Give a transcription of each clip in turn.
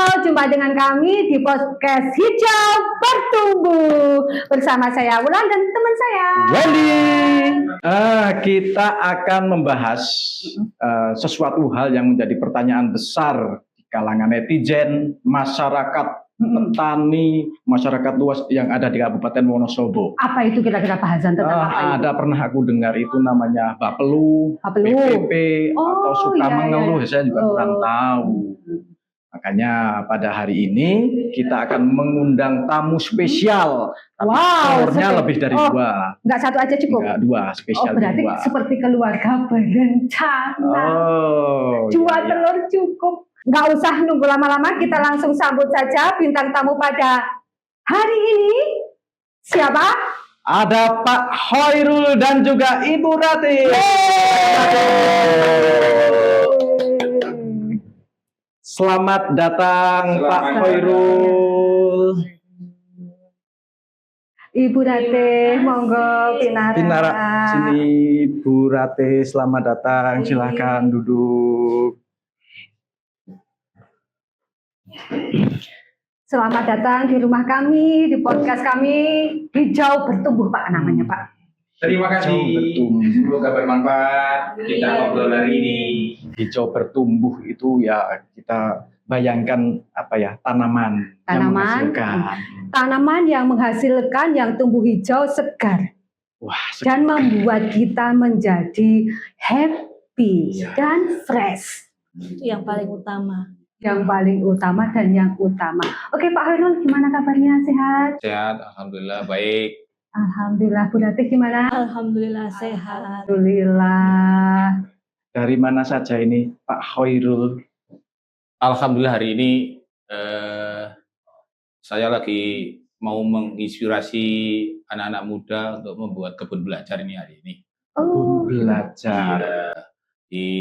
Halo, jumpa dengan kami di podcast Hijau Bertumbuh bersama saya Wulan dan teman saya Wendy. Kita akan membahas sesuatu hal yang menjadi pertanyaan besar di kalangan netizen, masyarakat, petani, masyarakat luas yang ada di Kabupaten Wonosobo. Apa itu kira-kira bahasan tentang apa itu? Ada pernah aku dengar itu namanya bapelu, PPP, atau suka mengeluh, saya juga kurang tahu. Makanya pada hari ini kita akan mengundang tamu spesial. Skornya lebih dari dua. Enggak satu aja cukup? Enggak, dua, spesial berarti dua. Seperti keluarga berencana. Dua telur cukup. Enggak usah nunggu lama-lama, kita langsung sambut saja bintang tamu pada hari ini. Siapa? Ada Pak Khairul dan juga Ibu Rati. Selamat datang Pak Khairul. Ibu Rate, monggo Pinara. Sini Bu Rate, selamat datang. Silahkan duduk. Selamat datang di rumah kami, di podcast kami Hijau Bertumbuh Pak namanya Pak. Terima kasih. Semoga bermanfaat kita ngobrol hari ini. Hijau bertumbuh itu ya kita bayangkan apa ya, tanaman yang menghasilkan yang tumbuh hijau segar. Wah, dan membuat kita menjadi happy dan fresh. Itu yang paling utama. Yang paling utama dan yang utama. Oke Pak Khairul, gimana kabarnya? Sehat? Sehat, alhamdulillah baik. Alhamdulillah. Bu Ratih gimana? Alhamdulillah sehat. Alhamdulillah. Dari mana saja ini Pak Khairul? Alhamdulillah hari ini saya lagi mau menginspirasi anak-anak muda untuk membuat kebun belajar ini hari ini. Kebun belajar. Di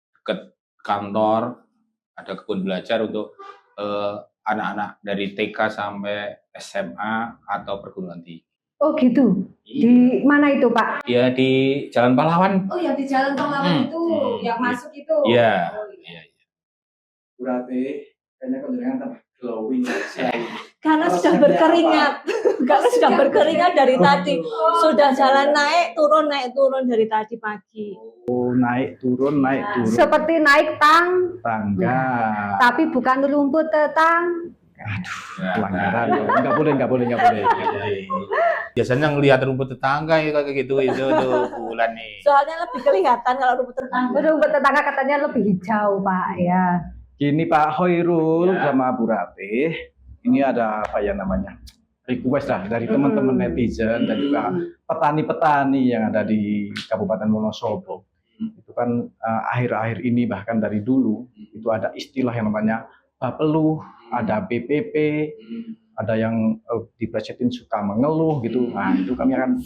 dekat kantor ada kebun belajar untuk anak-anak dari TK sampai SMA atau perguruan tinggi. Oh gitu. Di mana itu Pak? Ya di Jalan Pahlawan. Oh ya di Jalan Pahlawan itu yang masuk itu. Iya. Berarti kayaknya kedengaran tambah glowing. Karena sudah berkeringat. Karena sudah berkeringat dari tadi. Sudah jalan naik turun dari tadi pagi. Oh, naik turun. Seperti naik tangga. Tapi bukan rumput tetang. Aduh, pelanggaran. Enggak boleh. Biasanya ngelihat rumput tetangga ya kayak gitu itu tuh bulan nih. Soalnya lebih kelihatan kalau rumput tetangga. Rumput tetangga katanya lebih hijau Pak ya. Gini Pak Khairul sama Bu Ratih, ini ada apa ya namanya? Request lah dari teman-teman netizen dan juga petani-petani yang ada di Kabupaten Wonosobo. Itu kan akhir-akhir ini bahkan dari dulu itu ada istilah yang namanya bapelu, ada PPP, ada yang diplesetin suka mengeluh gitu. Nah, itu kami akan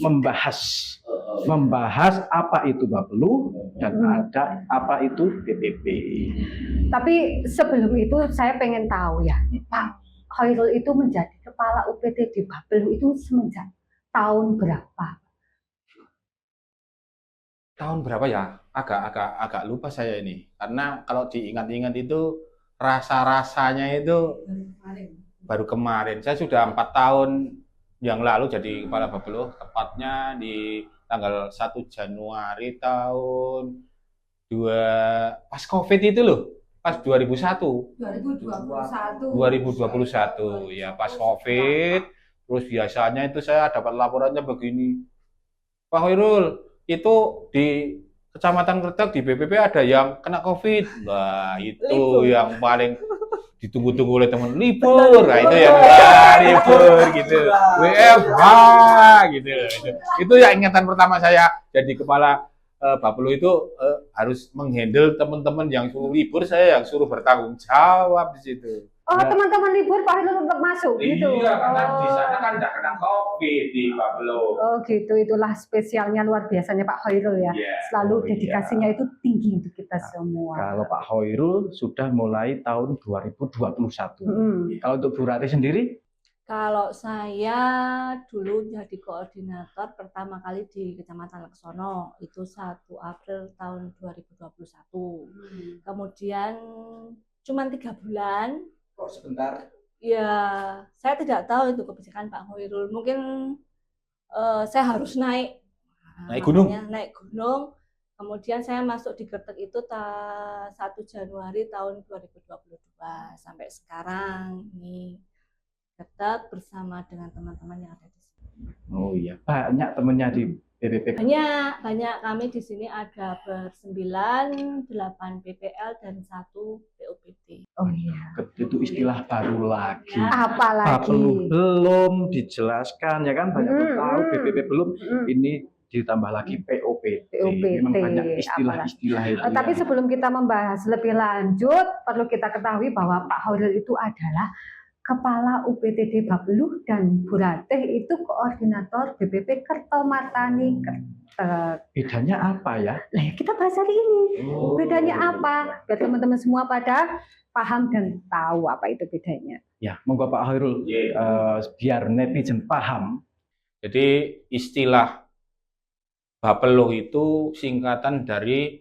membahas apa itu bapelu dan ada apa itu PPP. Tapi sebelum itu saya pengen tahu ya, Pak Khairul itu menjadi kepala UPT di Bapelu itu semenjak tahun berapa? Tahun berapa ya? Agak lupa saya ini. Karena kalau diingat-ingat itu rasa-rasanya itu baru kemarin. Saya sudah 4 tahun yang lalu jadi kepala Bapelu, tepatnya di tanggal 1 Januari tahun pas Covid itu loh. Pas 2021 ya pas Covid. Terus biasanya itu saya dapat laporannya begini, Pak Khairul itu di Kecamatan Kretek di BPP ada yang kena Covid. Nah itu yang paling ditunggu-tunggu oleh teman, libur. Nah itu yang libur gitu, WFH gitu. Itu ya ingatan pertama saya jadi kepala Bapelu itu harus menghandle teman-teman yang suruh libur, saya yang suruh bertanggung jawab di situ. Oh, teman-teman libur Pak Khairul untuk masuk gitu. Iya, karena di sana kan tidak kena Covid di Bapelu. Oh gitu, itulah spesialnya luar biasanya Pak Khairul ya. Selalu dedikasinya itu tinggi untuk kita semua. Kalau Pak Khairul sudah mulai tahun 2021. Kalau untuk Bu Rati sendiri? Kalau saya dulu jadi koordinator pertama kali di Kecamatan Leksono, itu 1 April tahun 2021. Kemudian cuma 3 bulan. Kok sebentar? Ya, saya tidak tahu itu kebijakan Pak Hoirul. Mungkin saya harus naik gunung. makanya naik gunung. Kemudian saya masuk di Gertek itu 1 Januari tahun 2022 sampai sekarang ini Gertek bersama dengan teman-teman yang ada di sini. Oh iya, banyak temennya di BPP. Banyak kami di sini ada 9, 8 PPL dan 1 POPD. Oh iya. Itu istilah baru lagi. Apalagi Belum dijelaskan ya kan, banyak yang tahu BPP belum. Mm. Ini ditambah lagi POPD. POPD, Memang banyak istilah-istilah itu. Tapi sebelum kita membahas lebih lanjut, perlu kita ketahui bahwa Pak Hoirul itu adalah Kepala UPTD Bapeluh dan Buratih itu koordinator BPP Kertomartani Gertek. Bedanya apa ya? Lah ya kita bahas hari ini. Oh. Bedanya apa? Biar teman-teman semua pada paham dan tahu apa itu bedanya. Ya, monggo Pak Hoirul, biar netizen paham. Jadi istilah Bapeluh itu singkatan dari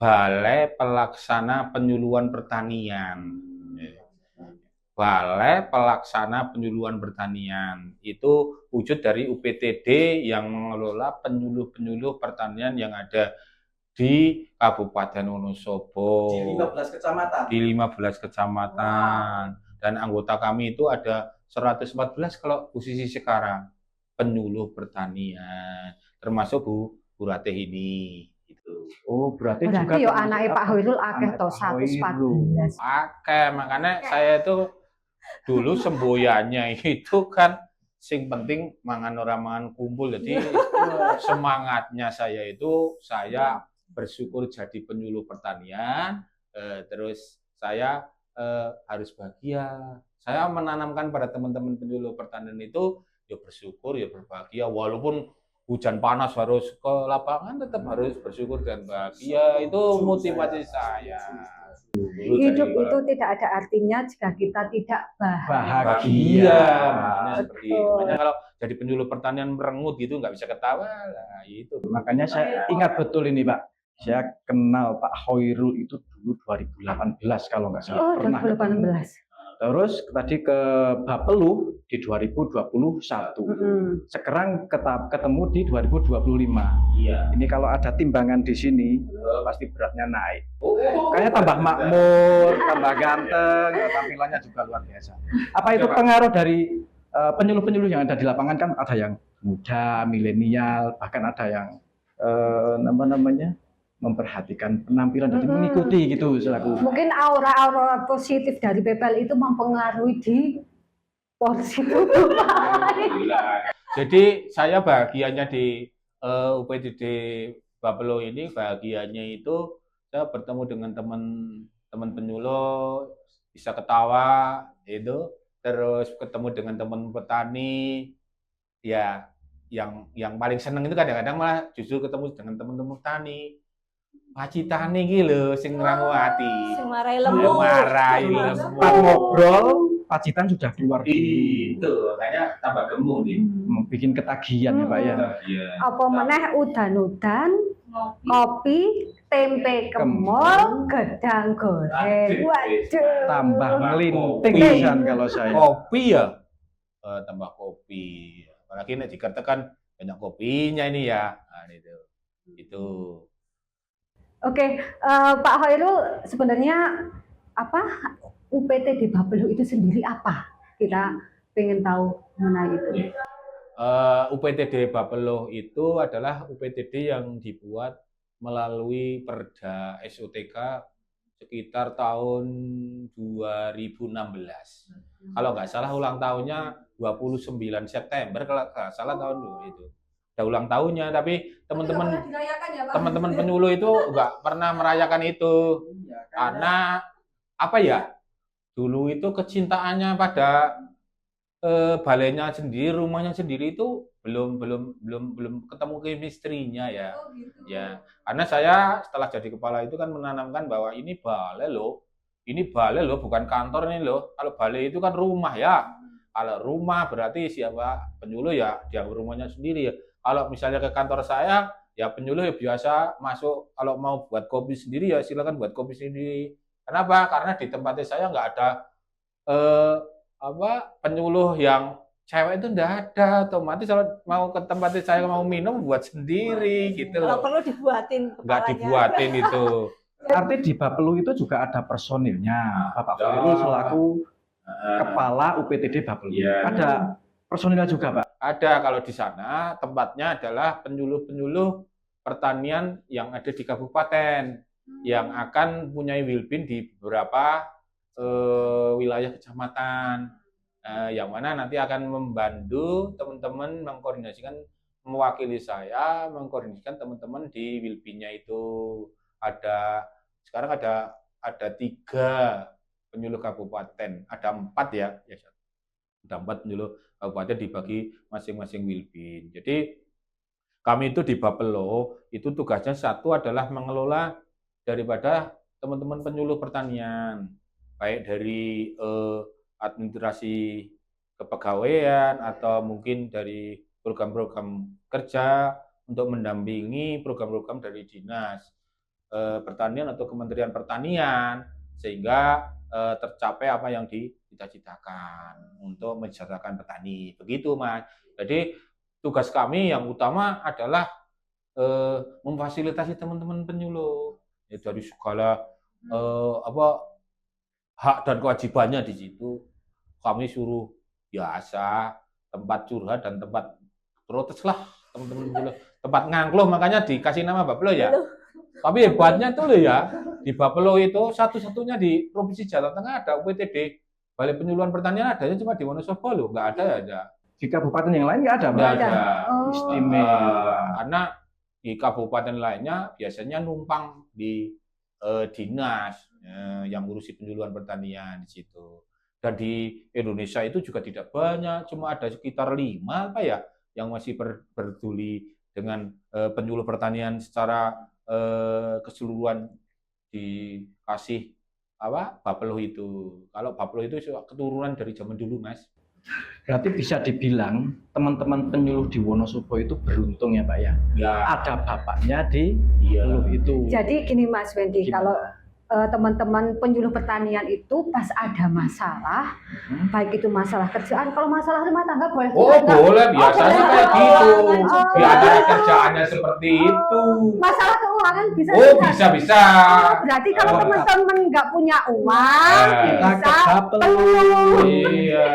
Balai Pelaksana Penyuluhan Pertanian. Balai Pelaksana Penyuluhan Pertanian itu wujud dari UPTD yang mengelola penyuluh-penyuluh pertanian yang ada di Kabupaten Wonosobo. Di 15 kecamatan. Di 15 kecamatan. Dan anggota kami itu ada 114 kalau posisi sekarang. Penyuluh pertanian. Termasuk Bu Ratih ini. Gitu. Oh, berarti juga Berarti yo anaknya Pak Hoirul akeh to 114. Oke, makanya saya itu dulu semboyannya itu kan sing penting mangan ora mangan kumpul. Jadi semangatnya saya itu saya bersyukur jadi penyuluh pertanian, terus saya harus bahagia. Saya menanamkan pada teman-teman penyuluh pertanian itu ya bersyukur, ya berbahagia walaupun hujan panas harus ke lapangan tetap harus bersyukur dan bahagia. Itu motivasi saya. Hidup itu tidak ada artinya jika kita tidak bahagia. Makanya seperti itu. Makanya kalau jadi penyuluh pertanian merengut gitu nggak bisa ketawa. Nah, itu. Makanya saya ingat betul ini Pak. Saya kenal Pak Hoirul itu dulu 2018 kalau nggak salah. Oh, Pernah 2018. Terus tadi ke Bapeluh di 2021. Sekarang ketemu di 2025. Iya. Ini kalau ada timbangan di sini pasti beratnya naik. Kayaknya tambah makmur, tambah ganteng, tampilannya juga luar biasa. Apa itu pengaruh dari penyuluh-penyuluh yang ada di lapangan? Kan ada yang muda, milenial, bahkan ada yang memperhatikan penampilan dan mengikuti gitu selaku. Mungkin aura-aura positif dari PPL itu mempengaruhi di porsi tubuh. Jadi saya bahagianya di UPTD Bapeluh ini, bahagianya itu saya bertemu dengan teman penyuluh, bisa ketawa itu, terus ketemu dengan teman petani, ya yang paling seneng itu kadang-kadang malah justru ketemu dengan teman-teman petani. Pacitane iki lho sing ngrangu ati. Sing marai lembu. Marai lembu. Pas ngobrol, pacitan sudah keluar. Itu, kayaknya tambah gemuk nih. Bikin ketagihan ya Pak ya. Apa meneh udan-udan, kopi, tempe kemol, gedang goreng. Waduh. Tambah melinting pisan kalau saya. Kopi ya, tambah kopi. Apalagi nek dikatakan banyak kopinya ini ya. Nah, itu. Oke, Pak Hoirul sebenarnya apa UPTD Bapeluh itu sendiri apa? Kita pengen tahu mengenai itu. UPTD Bapeluh itu adalah UPTD yang dibuat melalui Perda SOTK sekitar tahun 2016. Kalau nggak salah ulang tahunnya 29 September kalau nggak salah tahun itu. Ada ulang tahunnya, tapi teman-teman penyuluh itu nggak pernah merayakan itu karena apa ya, dulu itu kecintaannya pada balainya sendiri, rumahnya sendiri itu belum ketemu chemistry-nya ya. Ya, karena saya setelah jadi kepala itu kan menanamkan bahwa ini balai loh bukan kantor ini loh. Kalau balai itu kan rumah ya. Kalau rumah berarti siapa penyuluh ya dia rumahnya sendiri ya. Kalau misalnya ke kantor saya, ya penyuluh ya biasa masuk, kalau mau buat kopi sendiri ya silakan buat kopi sendiri. Kenapa? Karena di tempatnya saya nggak ada penyuluh yang cewek itu nggak ada. Otomatis kalau mau ke tempatnya saya mau minum buat sendiri gitu Kalau loh. perlu dibuatin Nggak kepalanya. dibuatin itu. Arti di Bapelu itu juga ada personilnya. Bapak Khairul selaku kepala UPTD Bapelu. Iya. Ada personilnya juga, Pak. Ada, kalau di sana tempatnya adalah penyuluh-penyuluh pertanian yang ada di kabupaten yang akan punya wilbin di beberapa wilayah kecamatan, yang mana nanti akan membantu teman-teman mengkoordinasikan, mewakili saya mengkoordinasikan teman-teman di wilbinnya itu. Sekarang ada 3 penyuluh kabupaten, ada 4 ya, ada 4 penyuluh kabupaten dibagi masing-masing wilbin. Jadi kami itu di Bapelo itu tugasnya satu adalah mengelola daripada teman-teman penyuluh pertanian, baik dari administrasi kepegawaian atau mungkin dari program-program kerja untuk mendampingi program-program dari dinas pertanian atau Kementerian Pertanian sehingga tercapai apa yang dicita-citakan untuk mensejahterakan petani. Begitu, Mas. Jadi tugas kami yang utama adalah memfasilitasi teman-teman penyuluh ya, dari segala hak dan kewajibannya di situ. Kami suruh biasa tempat curhat dan tempat protes lah teman-teman penyuluh. Tempat ngangkluh, makanya dikasih nama Bapelo ya. Tapi hebatnya tuh loh ya, di Bapelo itu satu-satunya di Provinsi Jawa Tengah ada UPTD, Balai Penyuluhan Pertanian adanya cuma di Wonosobo loh, nggak ada. Di kabupaten yang lain nggak ada, Pak? Nggak ada. Oh. Istimewa. Karena di kabupaten lainnya biasanya numpang di dinas yang ngurusi penyuluhan pertanian di situ. Dan di Indonesia itu juga tidak banyak, cuma ada sekitar 5 apa ya yang masih peduli dengan penyuluh pertanian secara keseluruhan dikasih Bapelo itu. Kalau Bapelo itu keturunan dari zaman dulu, Mas. Berarti bisa dibilang teman-teman penyuluh di Wonosobo itu beruntung ya, Pak ya. Ya, Ada bapaknya di iya. penyuluh itu. Jadi gini Mas Wendy, Gimana? kalau teman-teman penyuluh pertanian itu pas ada masalah, baik itu masalah kerjaan, kalau masalah rumah tangga boleh Oh, juga nggak? boleh, biasanya boleh. kayak gitu. Oh. Di antara kerjaannya seperti itu. Masalah keuangan bisa Oh, juga. bisa. Oh, berarti kalau Oh. teman-teman nggak punya uang, Kita bisa ke Bapelo. Iya,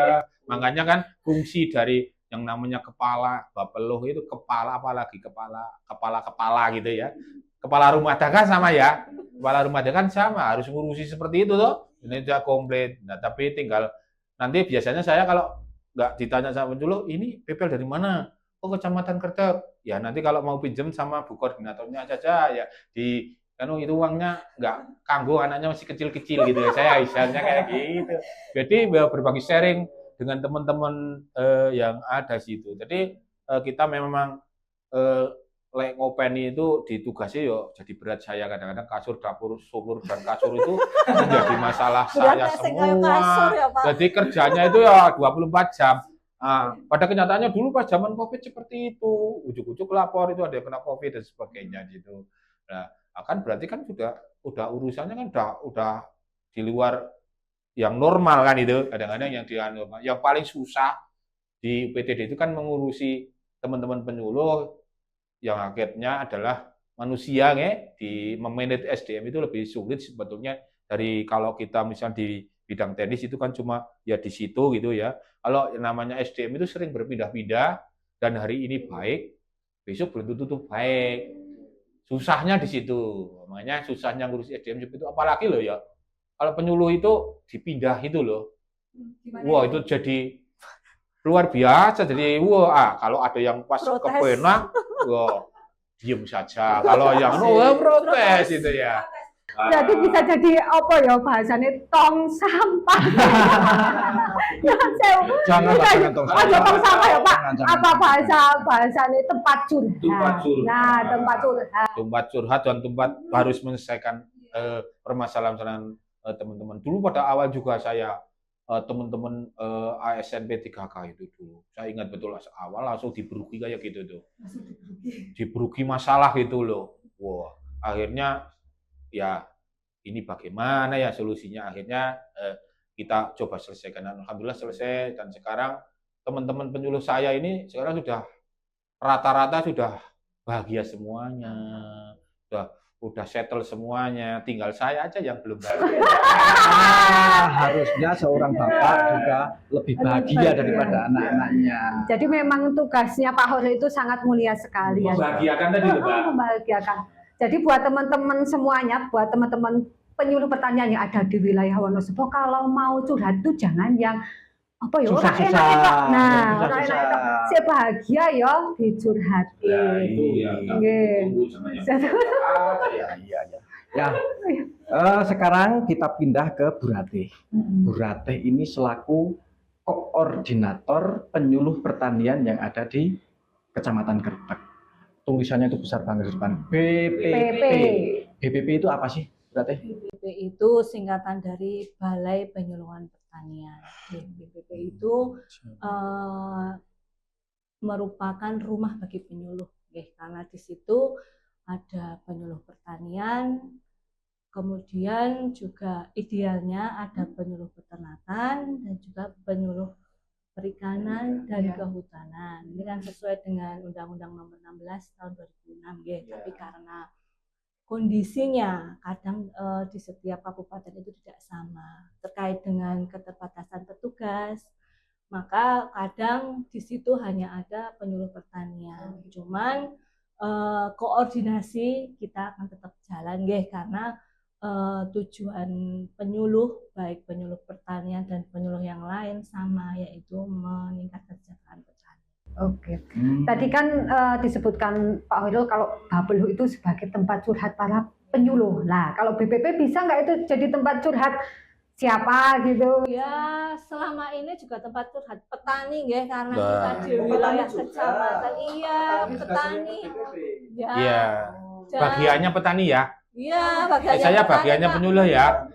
makanya kan fungsi dari yang namanya kepala Bapelo itu kepala, apalagi kepala gitu ya. Kepala rumah tangga sama ya. Kepala rumah tangga kan sama, harus ngurusi seperti itu toh. Ini sudah komplit. Nah, tapi tinggal nanti biasanya saya kalau nggak ditanya sama penyuluh, ini PPL dari mana? Oh, Kecamatan Kredek. Ya nanti kalau mau pinjam sama Bu Koordinatornya saja ya di kan itu uangnya nggak kanggo, anaknya masih kecil-kecil gitu ya. Saya istilahnya kayak gitu. Jadi berbagi sharing dengan teman-teman yang ada di situ. Jadi kita memang lek ngopeni itu ditugasi yo jadi berat saya kadang-kadang kasur dapur sumur dan kasur itu menjadi masalah saya Beratnya sing kayak kasur semua. ya, Pak. Jadi kerjanya itu ya 24 jam. Nah, pada kenyataannya dulu pas zaman Covid seperti itu, ujuk-ujuk lapor itu ada yang kena Covid dan sebagainya gitu. Nah, akan berarti kan udah urusannya kan udah di luar yang normal kan itu. Kadang-kadang yang paling susah di PTD itu kan mengurusi teman-teman penyuluh yang akhirnya adalah manusia di memanage SDM itu lebih sulit sebetulnya dari kalau kita misalnya di bidang teknis itu kan cuma ya di situ gitu ya. Kalau namanya SDM itu sering berpindah-pindah dan hari ini baik, besok belum tentu baik. Susahnya di situ. Makanya susahnya ngurus SDM itu apalagi loh ya. Kalau penyuluh itu dipindah itu loh. Wah, itu jadi luar biasa. Jadi kalau ada yang pas Protes. kepenak, wah, diem saja. Kalau yang protes itu ya. Jadi bisa jadi apa ya bahasanya tong sampah. Jangan tong Oh, ya, tong sampah ya Pak. Jangan. Apa bahasanya tempat curhat. Tempat curhat. Nah, tempat curhat. Tempat curhat dan tempat harus menyelesaikan permasalahan teman-teman. Dulu pada awal juga saya teman-teman ASNP 3K itu dulu. Saya ingat betul awal langsung dibruki kayak gitu tuh. Dibruki masalah gitu loh. Wah, akhirnya ya ini bagaimana ya solusinya. Akhirnya kita coba selesaikan. Alhamdulillah selesai, dan sekarang teman-teman penyuluh saya ini sekarang sudah rata-rata sudah bahagia semuanya, udah settle semuanya, tinggal saya aja yang belum bahagia. Harusnya seorang bapak juga lebih bahagia daripada anak-anaknya. Jadi memang tugasnya Pak Horil itu sangat mulia sekali. Membahagiakan tadi loh, Mbak. Membahagiakan. Jadi buat teman-teman semuanya, buat teman-teman penyuluh pertanian yang ada di wilayah Wonosobo, kalau mau curhat tuh jangan yang apa ya, orang Susah-susah. enak-enak. Nah, Susah-susah. orang enak-enak. Si bahagia ya dicurhatin. Ya. Nggih. Iya. Ya, sekarang kita pindah ke Bu Ratih. Bu Ratih ini selaku koordinator penyuluh pertanian yang ada di Kecamatan Grebek. Tulisannya itu besar banget di depan. BPP. BPP itu apa sih, Bu Ratih? BPP itu singkatan dari Balai Penyuluhan Pertanian. BPP itu merupakan rumah bagi penyuluh, karena di situ ada penyuluh pertanian, kemudian juga idealnya ada penyuluh peternakan dan juga penyuluh perikanan dan kehutanan. Ini kan sesuai dengan Undang-Undang Nomor 16 Tahun 2006, tapi karena kondisinya kadang di setiap kabupaten itu tidak sama terkait dengan keterbatasan petugas, maka kadang di situ hanya ada penyuluh pertanian. Cuman koordinasi kita akan tetap jalan, karena tujuan penyuluh, baik penyuluh pertanian dan penyuluh yang lain sama, yaitu meningkatkan kesejahteraan petani. Oke. Tadi kan disebutkan Pak Horil kalau Bapeluh itu sebagai tempat curhat para penyuluh. Nah, kalau BPP bisa nggak itu jadi tempat curhat siapa gitu? Ya, selama ini juga tempat curhat petani, karena kita di wilayah kecamatan. Iya, petani. Iya. Bagiannya petani ya. Iya, bagiannya Saya petani, bagiannya Pak. penyuluh ya.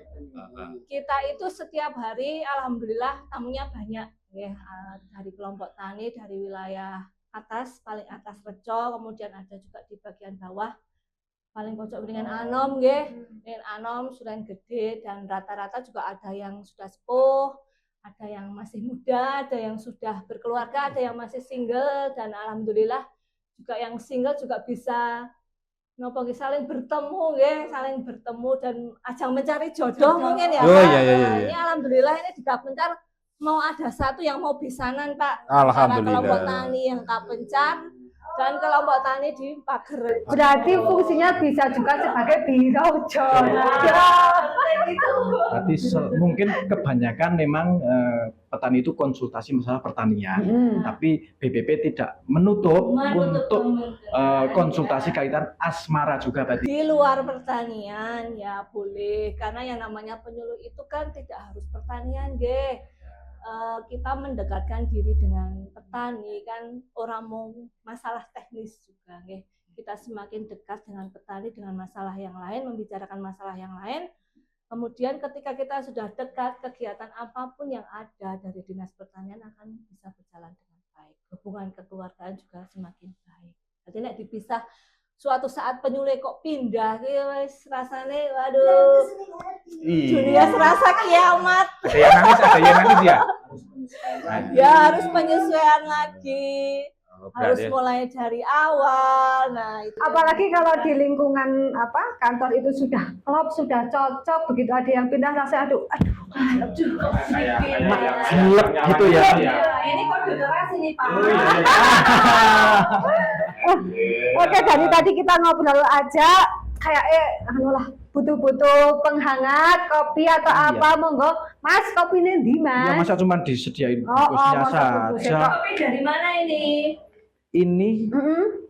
Kita itu setiap hari alhamdulillah tamunya banyak, dari kelompok tani, dari wilayah atas, paling atas Reco, kemudian ada juga di bagian bawah paling pojok dengan Anom, dengan Anom Suren Gede, dan rata-rata juga ada yang sudah sepuh, ada yang masih muda, ada yang sudah berkeluarga, ada yang masih single, dan alhamdulillah juga yang single juga bisa saling bertemu, saling bertemu dan ajang mencari jodoh mungkin ya, Oh, Pak. iya. Ini alhamdulillah ini di Kapencar mau ada satu yang mau bisanan, Pak. Alhamdulillah. Antara kelompok tani yang Kapencar dan kelompok tani di Pager. Berarti fungsinya bisa juga sebagai biro Berarti mungkin kebanyakan memang petani itu konsultasi masalah pertanian, tapi BPP tidak menutup untuk konsultasi kaitan asmara juga tadi. Di luar pertanian ya boleh, karena yang namanya penyuluh itu kan tidak harus pertanian, kita mendekatkan diri dengan petani, kan orang mau masalah teknis juga, kita semakin dekat dengan petani dengan masalah yang lain, membicarakan masalah yang lain. Kemudian ketika kita sudah dekat, kegiatan apapun yang ada dari Dinas Pertanian akan bisa berjalan dengan baik. Hubungan kekeluargaan juga semakin baik. Jadi nek dipisah suatu saat penyuluh kok pindah, wis rasane waduh. Dunia serasa kiamat. Ada yang nangis ya. Ya harus penyesuaian lagi. Harus mulai dari awal. Nah, itu. Apalagi kalau di lingkungan kantor itu sudah klop, sudah cocok, begitu ada yang pindah rasanya aduh. Gelap gitu ya. Ini kode keras ini, Pak. Oke, dari tadi kita ngobrol aja kayak butuh-butuh penghangat kopi atau apa, monggo Mas, kopinya di Ya, Mas? masa cuma disediain Oh, bungkusnya masa bungkusnya. saja. Kopi dari mana ini? Ini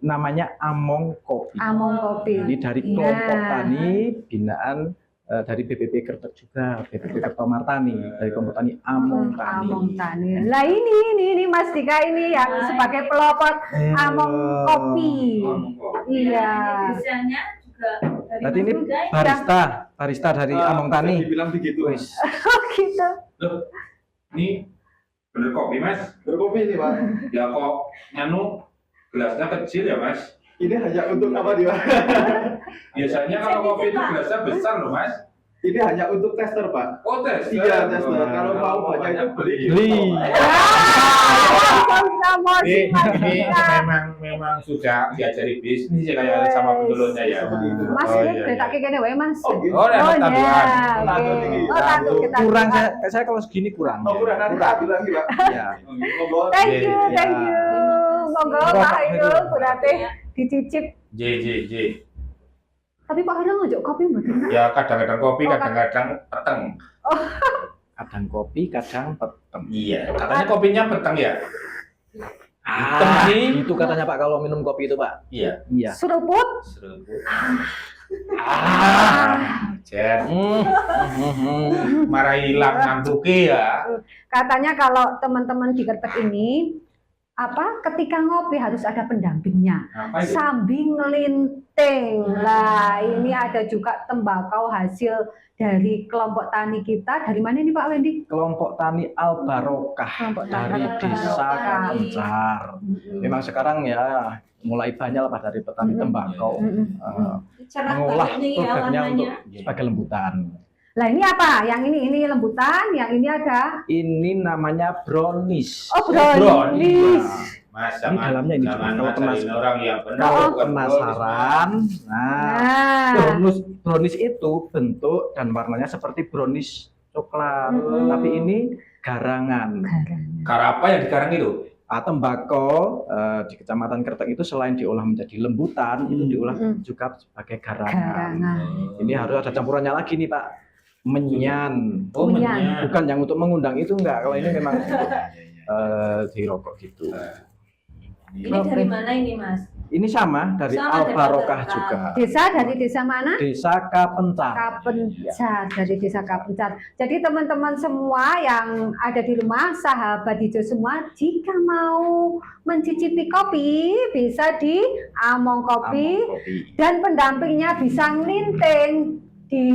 namanya Among Kopi. Among Kopi. Ini dari kelompok tani binaan dari BPP Grebek juga, BPP Kertomartani, dari kelompok tani Among Tani. Among Tani. Lah ini Mas Dika ini yang sebagai pelopor Among Kopi. Iya. Desainnya juga dari Berarti ini barista dari Among Tani. Dibilang begitu, Mas. Oh gitu. Loh, ini bener kopi, Mas? Berkopi ini, Pak. Ya kok nganu gelasnya kecil ya, Mas? Ini hanya untuk apa, Pak? Biasanya kalau kopi itu gelasnya besar loh, Mas. Ini hanya untuk tester, Pak. Oh, tes. Iya, tester. Kalau mau banyak itu beli. Ini memang sudah diajari bisnis ya kayak sama pendulurnya ya. Mas, Oh, ini iya, kereta iya. kene wae, Mas. Oh, gitu. Oh, ada Oh, tambahan. ya. Tatu Oke. nih. Oh, tatu kita. Kurang saya kalau segini kurang. Oh, kurang. Aku lagi, Pak. Iya. Thank you, Iya. thank you. Monggo Pak Hairul, berarti dicicip. J. Tapi Pak Hairul ngajak kopi mboten? Nak? Ya kadang-kadang kopi, Oh, kadang-kadang peteng. Kadang kopi, kadang peteng. Iya, katanya kopinya peteng ya. Ah, Peteng. itu katanya Pak kalau minum kopi itu, Pak. Iya. Iya. Seruput. Seruput. Ah. Jen, marah hilang ngantuki ya. Katanya kalau teman-teman di Kertek ini ketika ngopi harus ada pendampingnya. Apa itu? Sambil ngelinting. Lah, ini ada juga tembakau hasil dari kelompok tani kita. Dari mana ini Pak Wendy? Kelompok tani Al Barokah Kelompok tani dari Al Desa Barokah. Kapencar. Memang sekarang ya mulai banyak lah Pak dari petani tembakau Cerah mengolah banget nih ya produknya untuk warnanya. sebagai lembutan. Lah ini apa? Yang ini lembutan, yang ini ada. Ini namanya brownies. Oh, brownies. Iya. Mas, Ini dalamnya ini jangan kalau ngajarin orang yang benar. Kalau bukan penasaran, nah Nah, brownies itu bentuk dan warnanya seperti brownies coklat, tapi ini garangan. Karapa yang dikarang itu? Tembakau di Kecamatan Kertek itu selain diolah menjadi lembutan, itu diolah juga sebagai garangan. garangan. Ini harus ada campurannya lagi nih Pak, menyan. Oh, Menyan. menyan. Bukan yang untuk mengundang itu enggak. Kalau ini memang di rokok gitu. Ini dari mana ini Mas? Ini sama dari Sama Al dari Barokah Al Barokah. juga. Desa dari desa mana? Desa Kapencar. Kapencar, dari desa Kapencar. Jadi teman-teman semua yang ada di rumah, sahabat hijau semua, jika mau mencicipi kopi, bisa di Among Kopi. Among Kopi. Dan pendampingnya bisa ngelinting di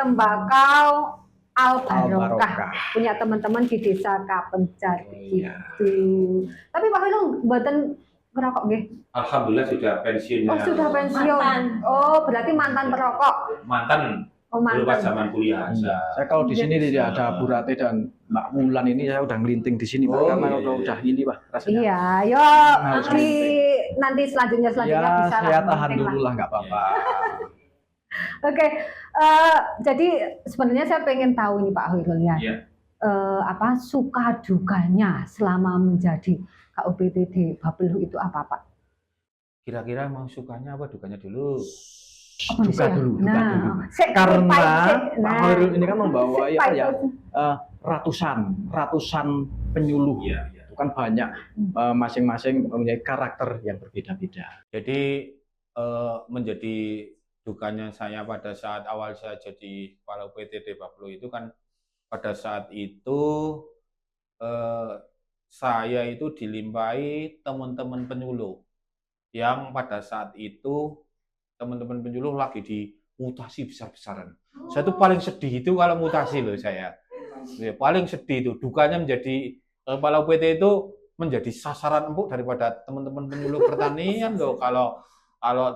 tembakau Al Barokah. Barokah. Punya teman-teman di desa Kapencar Iya. gitu. Tapi Pak Hilung mboten ngerokok nggih? Alhamdulillah sudah pensiun. Oh, ya. sudah pensiun. Mantan. Oh, berarti mantan perokok. Mantan. Oh, Dulu pas mantan. zaman kuliah. Saya kalau di sini tidak ada Bu Rate dan Mbak Wulan ini saya udah ngelinting di sini Pak, Oh, karena iya, udah ini Pak rasanya. Iya, yo Harus nanti selanjutnya Ya, bisa saya lah, tahan penting dulu lah nggak apa-apa. Oke, jadi sebenarnya saya pengen tahu nih Pak Hoirul ya, Iya. suka dukanya selama menjadi KUPTD Bapelu itu apa Pak? Kira-kira mau sukanya apa dukanya dulu? Apa Duka sih ya? dulu, duka Nah, dulu. sik, Karena pahit, sik. Pak Hoirul ini kan membawa sik, ya, pahit, ya sik. ratusan penyuluh. Iya. Itu kan banyak masing-masing mempunyai karakter yang berbeda-beda. Jadi menjadi dukanya saya pada saat awal saya jadi kepala UPTD Bapelu itu kan pada saat itu saya itu dilimpahi teman-teman penyuluh yang pada saat itu teman-teman penyuluh lagi di mutasi besar-besaran. Saya tuh paling sedih itu kalau mutasi loh saya. Ya, paling sedih itu dukanya menjadi kepala UPT itu menjadi sasaran empuk daripada teman-teman penyuluh pertanian loh kalau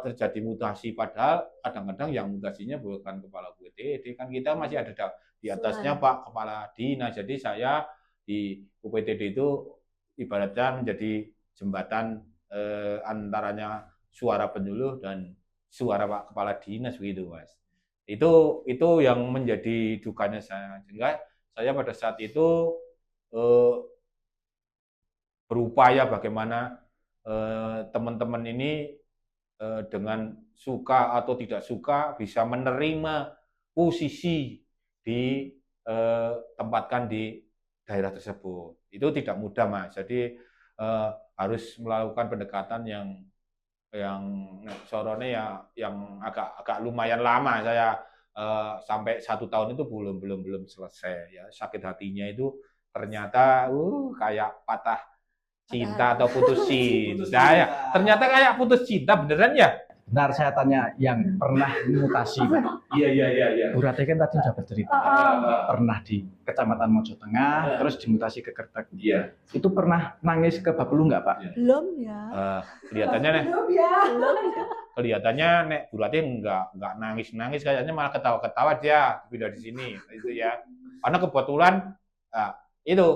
terjadi mutasi, padahal kadang-kadang yang mutasinya bukan kepala UPTD, kan kita masih ada di atasnya Pak Kepala Dinas. Jadi saya di UPTD itu ibaratnya menjadi jembatan antaranya suara penyuluh dan suara Pak Kepala Dinas begitu Mas. Itu yang menjadi dukanya saya. Sehingga saya pada saat itu berupaya bagaimana teman-teman ini dengan suka atau tidak suka bisa menerima posisi ditempatkan di daerah tersebut. Itu tidak mudah Mas. Jadi harus melakukan pendekatan yang sorone ya yang agak lumayan lama. Saya sampai 1 tahun itu belum selesai ya. Sakit hatinya itu ternyata kayak patah cinta atau putus cinta ya. Ternyata kayak putus cinta beneran ya. Benar, saya tanya yang pernah mutasi, Pak. Iya. Bu Ratih kan tadi sudah bercerita, pernah di Kecamatan Mojo Tengah, terus dimutasi ke Kertek. Iya. Itu pernah nangis ke Babelu nggak, Pak? Belum ya. Kelihatannya nih, Belum ya. kelihatannya nek Bu Ratih nggak nangis kayaknya malah ketawa-ketawa dia pindah di sini itu ya. Karena kebetulan itu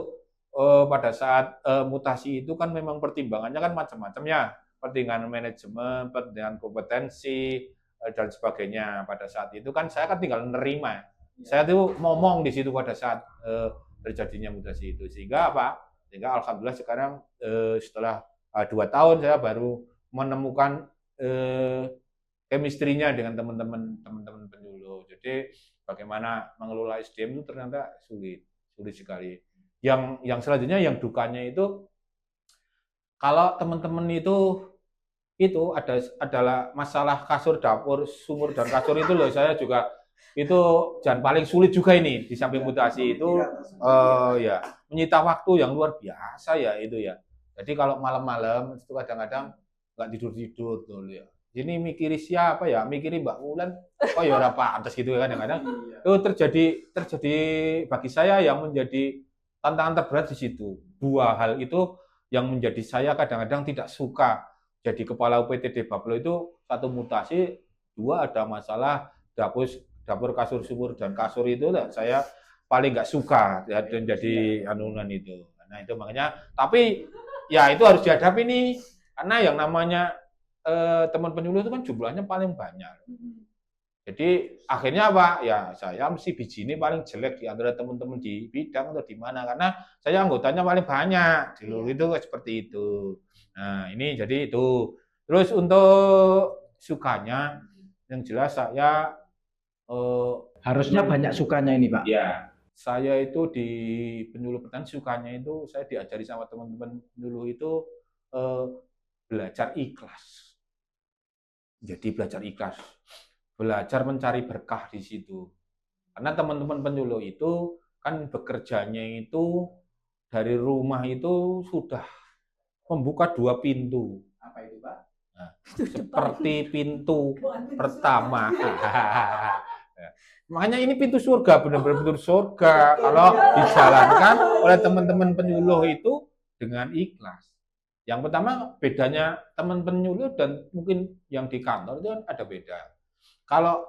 pada saat mutasi itu kan memang pertimbangannya kan macam-macam ya, pertimbangan manajemen, pertimbangan kompetensi dan sebagainya. Pada saat itu kan saya kan tinggal menerima. Saya tuh ngomong di situ pada saat terjadinya mutasi itu, sehingga alhamdulillah sekarang setelah 2 tahun saya baru menemukan chemistry-nya dengan teman-teman penyuluh. Jadi bagaimana mengelola SDM itu ternyata sulit sekali. Yang selanjutnya yang dukanya itu kalau teman-teman itu adalah masalah kasur, dapur, sumur dan kasur itu loh, saya juga itu dan paling sulit juga ini di samping mutasi itu ya menyita waktu yang luar biasa ya itu ya. Jadi kalau malam-malam itu kadang-kadang nggak tidur tuh ya. Ini mikiri siapa ya? Mikiri Mbak Wulan. Oh ya ora pantes gitu ya kadang-kadang. Itu terjadi bagi saya yang menjadi tantangan terberat di situ. 2 hal itu yang menjadi saya kadang-kadang tidak suka jadi kepala UPTD Babelu itu. 1 mutasi, 2 ada masalah dapur kasur sumur dan kasur itu saya paling nggak suka dan jadi anunan itu. Nah itu makanya, tapi ya itu harus dihadapi nih, karena yang namanya teman penyuluh itu kan jumlahnya paling banyak. Jadi akhirnya apa? Ya saya mesti biji ini paling jelek di antara teman-teman di bidang atau di mana, karena saya anggotanya paling banyak. Dulu itu seperti itu. Nah ini jadi itu. Terus untuk sukanya, yang jelas saya harusnya banyak sukanya ini, Pak. ya, saya itu di penyuluh petani sukanya itu saya diajari sama teman-teman penyuluh itu belajar ikhlas. Jadi belajar ikhlas, belajar mencari berkah di situ. Karena teman-teman penyuluh itu kan bekerjanya itu dari rumah itu sudah membuka 2 pintu. Apa itu, Pak? Nah, seperti pintu pertama. Makanya ini pintu surga, benar-benar pintu surga kalau dijalankan oleh teman-teman penyuluh itu dengan ikhlas. Yang pertama bedanya teman penyuluh dan mungkin yang di kantor itu kan ada beda. Kalau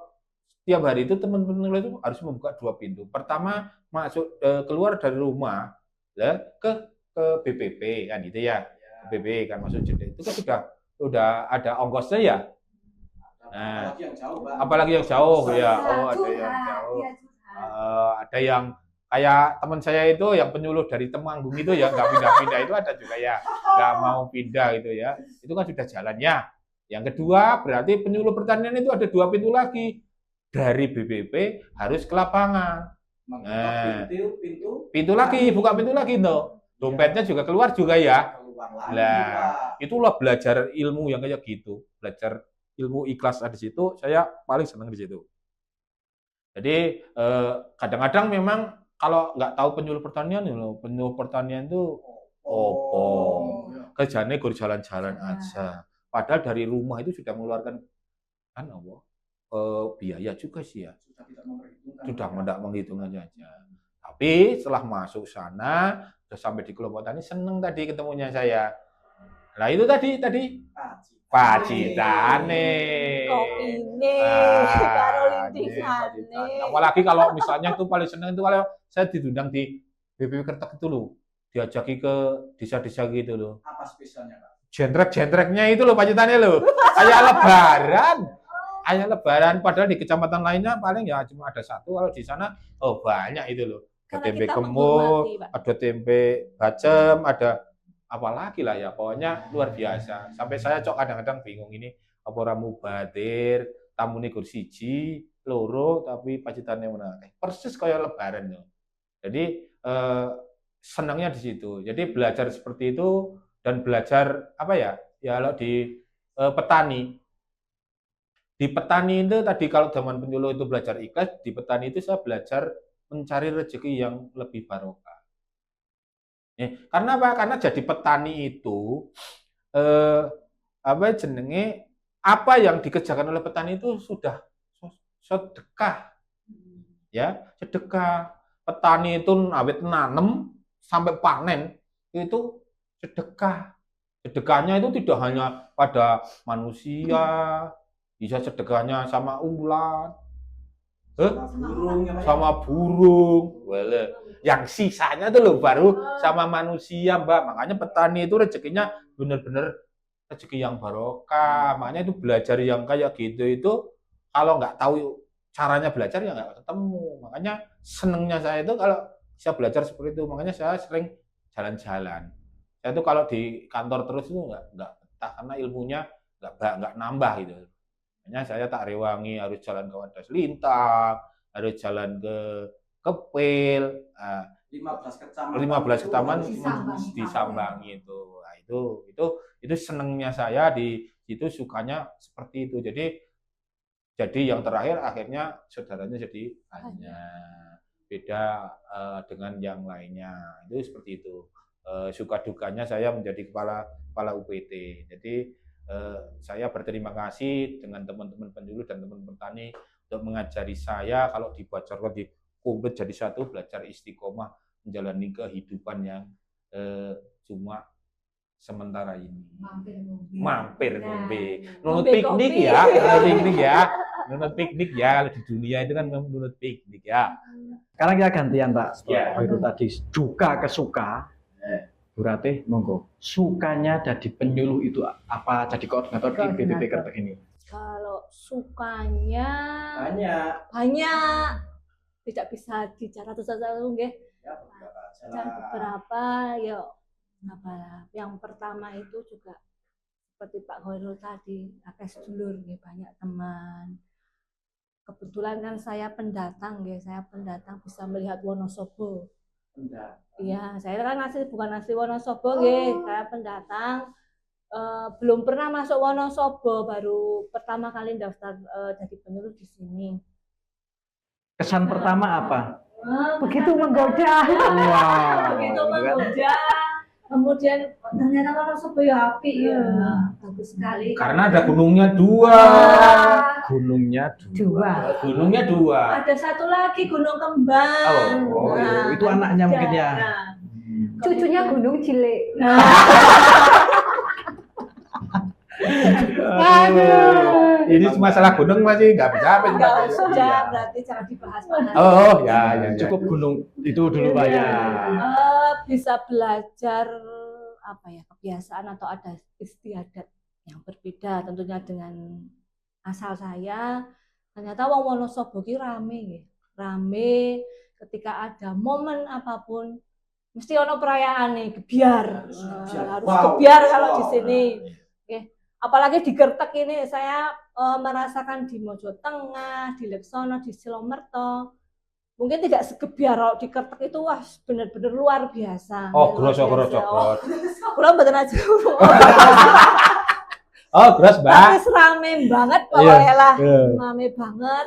tiap hari itu teman penyuluh itu harus membuka 2 pintu. Pertama keluar dari rumah ya, ke BPP kan gitu ya. BPP kan masuk jendela itu kan sudah ada ongkosnya ya. Nah, apalagi yang jauh ya. Oh, ada yang jauh. Ada yang kayak teman saya itu yang penyuluh dari Temanggung itu ya nggak pindah-pindah itu ada juga ya, nggak mau pindah gitu ya. Itu kan sudah jalannya. Yang kedua berarti penyuluh pertanian itu ada 2 pintu lagi, dari BPP harus ke lapangan. Nah, pintu lagi, buka pintu lagi tuh. Dompetnya juga keluar juga ya. Nah, itulah belajar ilmu yang kayak gitu, belajar ilmu ikhlas di situ. Saya paling senang di situ. Jadi kadang-kadang memang kalau nggak tahu penyuluh pertanian itu kerjanya gur jalan-jalan aja. Padahal dari rumah itu sudah mengeluarkan biaya juga sih ya. Sudah tidak menghitungkan aja. Tapi setelah masuk sana, sudah sampai di kelompok tani, seneng tadi ketemunya saya. Nah itu tadi pacitane. Kopine, karo lintingannya. Apalagi kalau misalnya itu paling seneng itu kalau saya diundang di BPP Kertek itu loh, diajaki ke desa-desa gitu loh. Apa spesialnya, Pak? Jendrek-jendreknya itu loh pacitannya loh. Kayak lebaran. Kayak lebaran, padahal di kecamatan lainnya paling ya cuma ada 1, kalau di sana banyak itu loh. Ada tempe kemul, ada tempe bacem, ada apalagi lah ya, pokoknya luar biasa. Sampai saya kadang-kadang bingung ini apa ramu batir, tamu gur siji, loro, tapi pacitannya mana? Persis kayak lebaran loh. Jadi senangnya di situ. Jadi belajar seperti itu dan belajar apa ya? Ya kalau di petani. Di petani itu tadi kalau zaman penyuluh itu belajar ikhlas, di petani itu saya belajar mencari rezeki yang lebih barokah. Karena apa? Karena jadi petani itu apa yang dikerjakan oleh petani itu sudah sedekah, ya sedekah. Petani itu awet nanem sampai panen itu sedekah. Sedekahnya itu tidak hanya pada manusia, bisa sedekahnya sama ulat, sama burung, yang sisanya itu loh baru sama manusia, Mbak. Makanya petani itu rezekinya benar-benar rezeki yang barokah. Makanya itu belajar yang kayak gitu itu kalau nggak tahu caranya belajar ya nggak ketemu. Makanya senengnya saya itu kalau bisa belajar seperti itu. Makanya saya sering jalan-jalan. Saya itu kalau di kantor terus itu nggak betah karena ilmunya nggak nambah gitu. Makanya saya tak rewangi harus jalan ke Wadas Lintang, harus jalan ke Kepil, 15 kecamatan disambangi itu. Nah, itu senengnya saya di situ, sukanya seperti itu. Jadi yang terakhir akhirnya saudaranya jadi banyak, beda dengan yang lainnya. Itu seperti itu. Suka dukanya saya menjadi kepala UPT. Jadi saya berterima kasih dengan teman-teman penyuluh dan teman-teman petani untuk mengajari saya kalau dibocorkan di komplit jadi satu, belajar istiqomah menjalani kehidupan yang cuma sementara ini. Mampir ngombe. Nunut piknik ya, nunut piknik ya di dunia itu kan nunut piknik ya. Sekarang kita gantian Pak. Ya. Pak Heru tadi duka ke suka. Bu Ratih, monggo. Sukanya jadi penyuluh itu apa? Jadi koordinator di BPP Kretek ini? Kalau sukanya Banyak. tidak bisa bicara satu-satu nggih. Beberapa ya apa. Yang pertama itu juga seperti Pak Khairul tadi, akeh sedulur nggih, banyak teman. Kebetulan kan saya pendatang nggih, saya pendatang bisa melihat Wonosobo. Iya, saya kan bukan asli Wonosobo nggih, saya pendatang. Belum pernah masuk Wonosobo, baru pertama kali daftar jadi penyuluh di sini. Kesan pertama apa? Begitu menggoda. Wow. Begitu menggoda. Kemudian ternyata Wonosobo ya apik ya, bagus sekali. Karena ada gunungnya dua. Gunungnya dua. Ada satu lagi Gunung Kembang. Itu anaknya mungkin ya. Cucunya Gunung Cilik. Aduh. Ini masalah gunung masih nggak bisa. Sudah, berarti jangan dibahas. Oh ya. Cukup gunung itu dulu Pak ya. Bisa belajar apa ya, kebiasaan atau adat istiadat yang berbeda tentunya dengan asal saya. Ternyata wong Wonosobo ki rame rame ketika ada momen apapun mesti ono perayaan nih, gebiar. Harus gebiar kalau di sini. Apalagi di Kretek ini saya merasakan di Mojo Tengah, di Leksono, di Silomerto. Mungkin tidak segebiar kalau di Kretek itu wah benar-benar luar biasa. Gros. Kurang mboten aja. Gros, Mbak. Tapi rame banget pokoknya lah. Rame banget.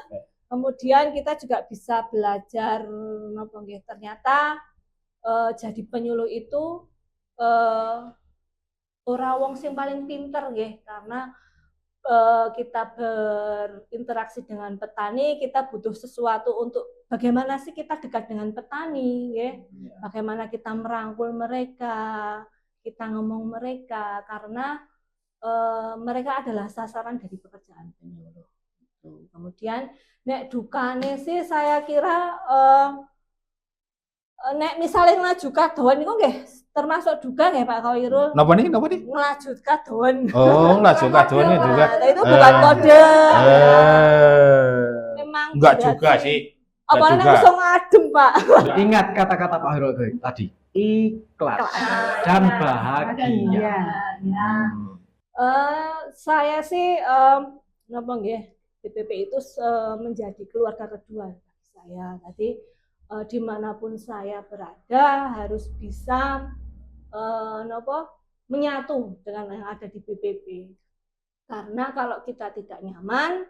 Kemudian kita juga bisa belajar ternyata jadi penyuluh itu ora wong sing paling pinter nggih, karena kita berinteraksi dengan petani, kita butuh sesuatu untuk bagaimana sih kita dekat dengan petani nggih. Bagaimana kita merangkul mereka, kita ngomong mereka, karena mereka adalah sasaran dari pekerjaan penyuluh. Kemudian nek dukane sih saya kira nek misalnya ngelaju kadoan itu nggih termasuk duga nggih Pak Khairul. Napa nih? Ngelaju kadoan. Ngelaju kadoannya juga. Nah, itu bukan kode. Memang enggak juga sih. Apalagi langsung ngadem Pak. Ingat kata-kata Pak Heru tadi, ikhlas dan bahagia. Saya sih napa nggih, BPP itu menjadi keluarga kedua bagi saya. Tadi dimanapun saya berada harus bisa menyatu dengan yang ada di BPP. Karena kalau kita tidak nyaman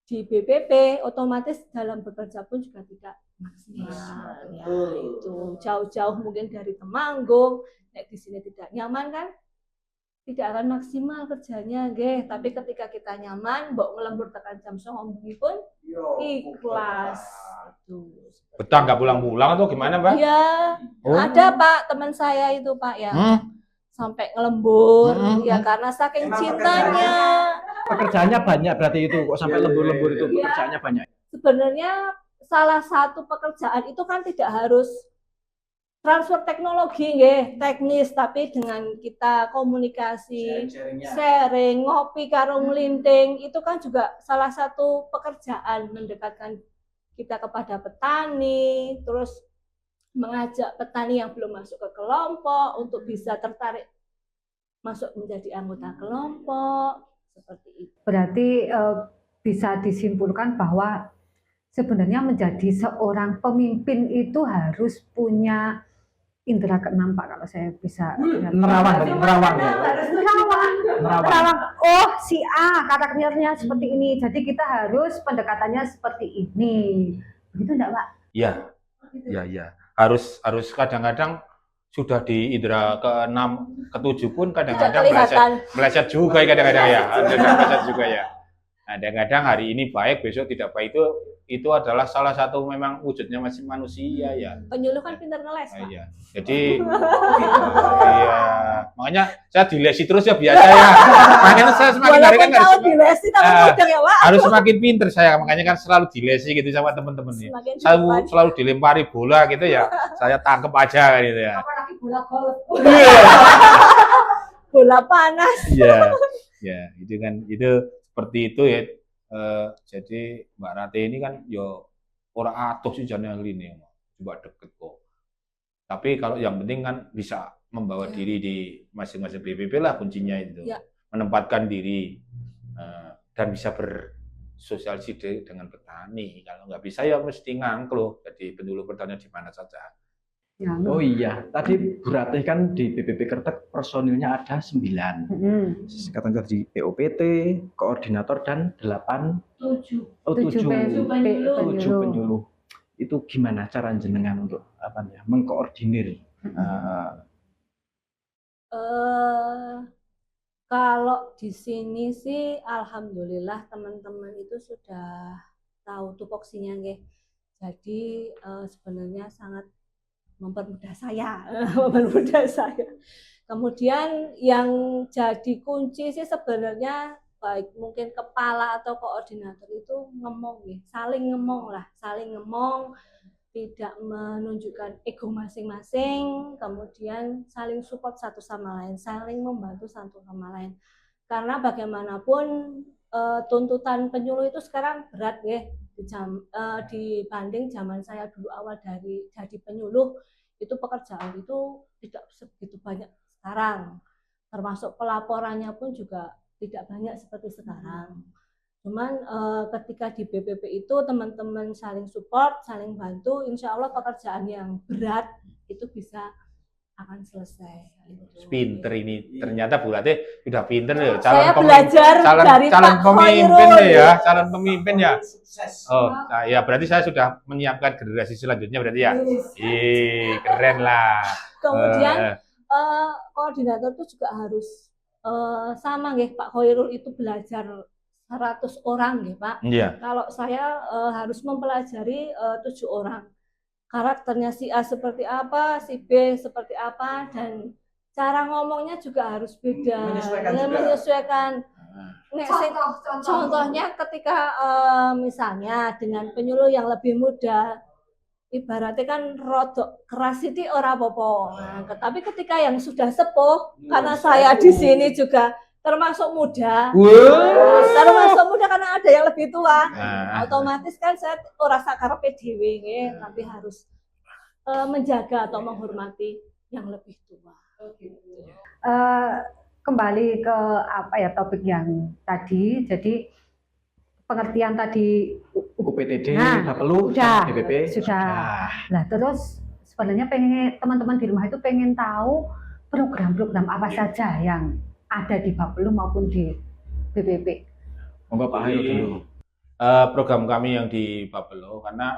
di BPP, otomatis dalam bekerja pun juga tidak maksimal. Ya, itu jauh-jauh mungkin dari Temanggung, di sini tidak nyaman kan? tidak akan maksimal kerjanya nggih, tapi ketika kita nyaman mbok ngelembur tekan jam 09.00 bengi pun ikhlas itu. Betah nggak pulang-pulang atau gimana, Mbak? Iya, Oh. ada Pak teman saya itu Pak ya sampai ngelembur ya karena saking cintanya. Pekerjaannya banyak berarti itu kok sampai lembur-lembur itu pekerjaannya banyak. Sebenarnya salah satu pekerjaan itu kan tidak harus transfer teknologi nggih, teknis, tapi dengan kita komunikasi, sharing, ngopi karo nglinting itu kan juga salah satu pekerjaan mendekatkan kita kepada petani, terus mengajak petani yang belum masuk ke kelompok untuk bisa tertarik masuk menjadi anggota kelompok seperti itu. Berarti bisa disimpulkan bahwa sebenarnya menjadi seorang pemimpin itu harus punya indera keenam Pak, kalau saya bisa Nerawang. nerawang. Oh, si A karakternya seperti ini, jadi kita harus pendekatannya seperti ini. Begitu enggak, Pak? Iya. Iya. Harus kadang-kadang sudah di indera ke-6, ke-7 pun kadang-kadang meleset juga kadang-kadang ya. Meleset juga ya. Kadang-kadang hari ini baik, besok tidak baik, itu adalah salah satu memang wujudnya masih manusia ya. Penyuluh kan pintar ngeles, Pak. Iya. Jadi iya, makanya saya dilesi terus ya biasa ya. Makanya saya semakin hari kan dilesi tapi mudah ya, Pak. harus semakin pinter saya, makanya kan selalu dilesi gitu sama teman-teman ya. Selalu dilempari bola gitu ya. Saya tangkep aja kan gitu ya. Apalagi bola golf. Bola panas. Iya. Ya, itu kan seperti itu ya. Jadi Mbak Rate ini kan yo orang atuh sih jangan ini coba deket kok. Tapi kalau yang penting kan bisa membawa diri di masing-masing BPP lah kuncinya itu. Ya. Menempatkan diri dan bisa bersosialisasi dengan petani. Kalau nggak bisa ya mesti ngangklo jadi penyuluh pertanian di mana saja. Ya, Oh iya, tadi Bu Ratih kan di BPP Kertek personilnya ada 9. Katanya tadi POPT, koordinator dan 8 7 penyuluh. Itu gimana cara jenengan untuk mengkoordinir? Kalau di sini sih alhamdulillah teman-teman itu sudah tahu tupoksinya nggih. Jadi sebenarnya sangat mempermudah saya. Kemudian yang jadi kunci sih sebenarnya baik mungkin kepala atau koordinator itu ngomong nih, saling ngomong, tidak menunjukkan ego masing-masing, kemudian saling support satu sama lain, saling membantu satu sama lain. Karena bagaimanapun tuntutan penyuluh itu sekarang berat ya, dibanding zaman saya dulu awal dari jadi penyuluh, itu pekerjaan itu tidak segitu banyak sekarang, termasuk pelaporannya pun juga tidak banyak seperti sekarang. Cuman ketika di BPP itu teman-teman saling support, saling bantu, insya Allah pekerjaan yang berat itu bisa akan selesai. Pinter ini ternyata Bu Ratih sudah pinter ya. Saya belajar dari calon Pak pemimpin Khairul. ya, calon pemimpin ya. Oh, nah, ya berarti saya sudah menyiapkan generasi selanjutnya berarti ya. Keren lah. Kemudian koordinator itu juga harus sama nggih, Pak Khairul itu belajar 100 orang nggih, Pak. Iya. Kalau saya harus mempelajari 7 orang. Karakternya si A seperti apa, si B seperti apa, dan cara ngomongnya juga harus beda. Menyesuaikan. Contohnya ketika misalnya dengan penyuluh yang lebih muda, ibaratnya kan rodok keras itu ora apa-apa. Nah, tapi ketika yang sudah sepuh, karena saya di sini juga termasuk muda, karena ada yang lebih tua, otomatis kan saya ora sakarepe dhewe nggih, tapi harus menjaga atau menghormati yang lebih tua. Kembali ke topik yang tadi, jadi pengertian tadi UPTD, nah, perlu BPP sudah. Nah, terus sebenarnya teman-teman di rumah itu pengen tahu program-program apa saja yang ada di Bapelu maupun di BPP. Monggo Pak Hairul dulu. Program kami yang di Bapelu, karena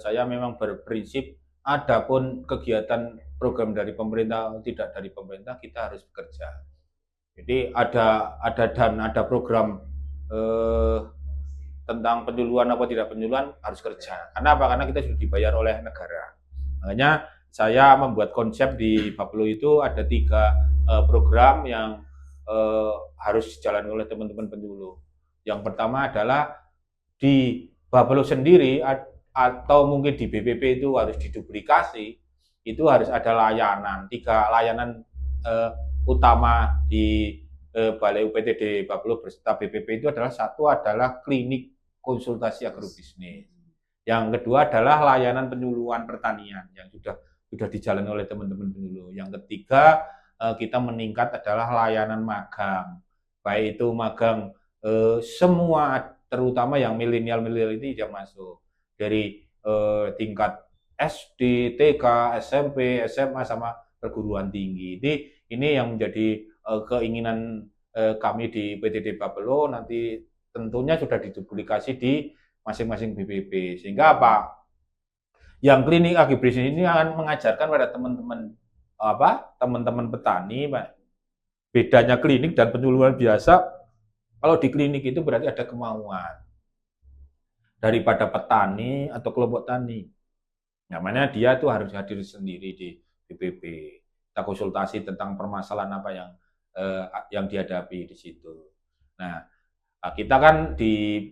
saya memang berprinsip adapun kegiatan program dari pemerintah tidak dari pemerintah, kita harus bekerja. Jadi ada program tentang penyuluhan apa tidak penyuluhan harus kerja. Karena apa? Karena kita sudah dibayar oleh negara. Makanya saya membuat konsep di Bapelo itu ada 3 program yang harus dijalani oleh teman-teman penyuluh. Yang pertama adalah di Bapelo sendiri atau mungkin di BPP itu harus diduplikasi, itu harus ada layanan. 3 layanan utama di Balai UPTD Bapelo beserta BPP itu adalah, satu adalah klinik konsultasi agrobisnis. Yang kedua adalah layanan penyuluhan pertanian yang sudah dijalani oleh teman-teman penyuluh. Yang ketiga kita meningkat adalah layanan magang, baik itu magang semua, terutama yang milenial ini yang masuk dari tingkat SD, TK, SMP, SMA sama perguruan tinggi. Ini yang menjadi keinginan kami di PTD Bapelo, nanti tentunya sudah dipublikasi di masing-masing BPP. Sehingga apa? Yang klinik agribisnis ini akan mengajarkan pada teman-teman petani, Pak. Bedanya klinik dan penyuluhan biasa, kalau di klinik itu berarti ada kemauan daripada petani atau kelompok tani. Namanya dia tuh harus hadir sendiri di BPP. Kita konsultasi tentang permasalahan apa yang dihadapi di situ. Nah, kita kan di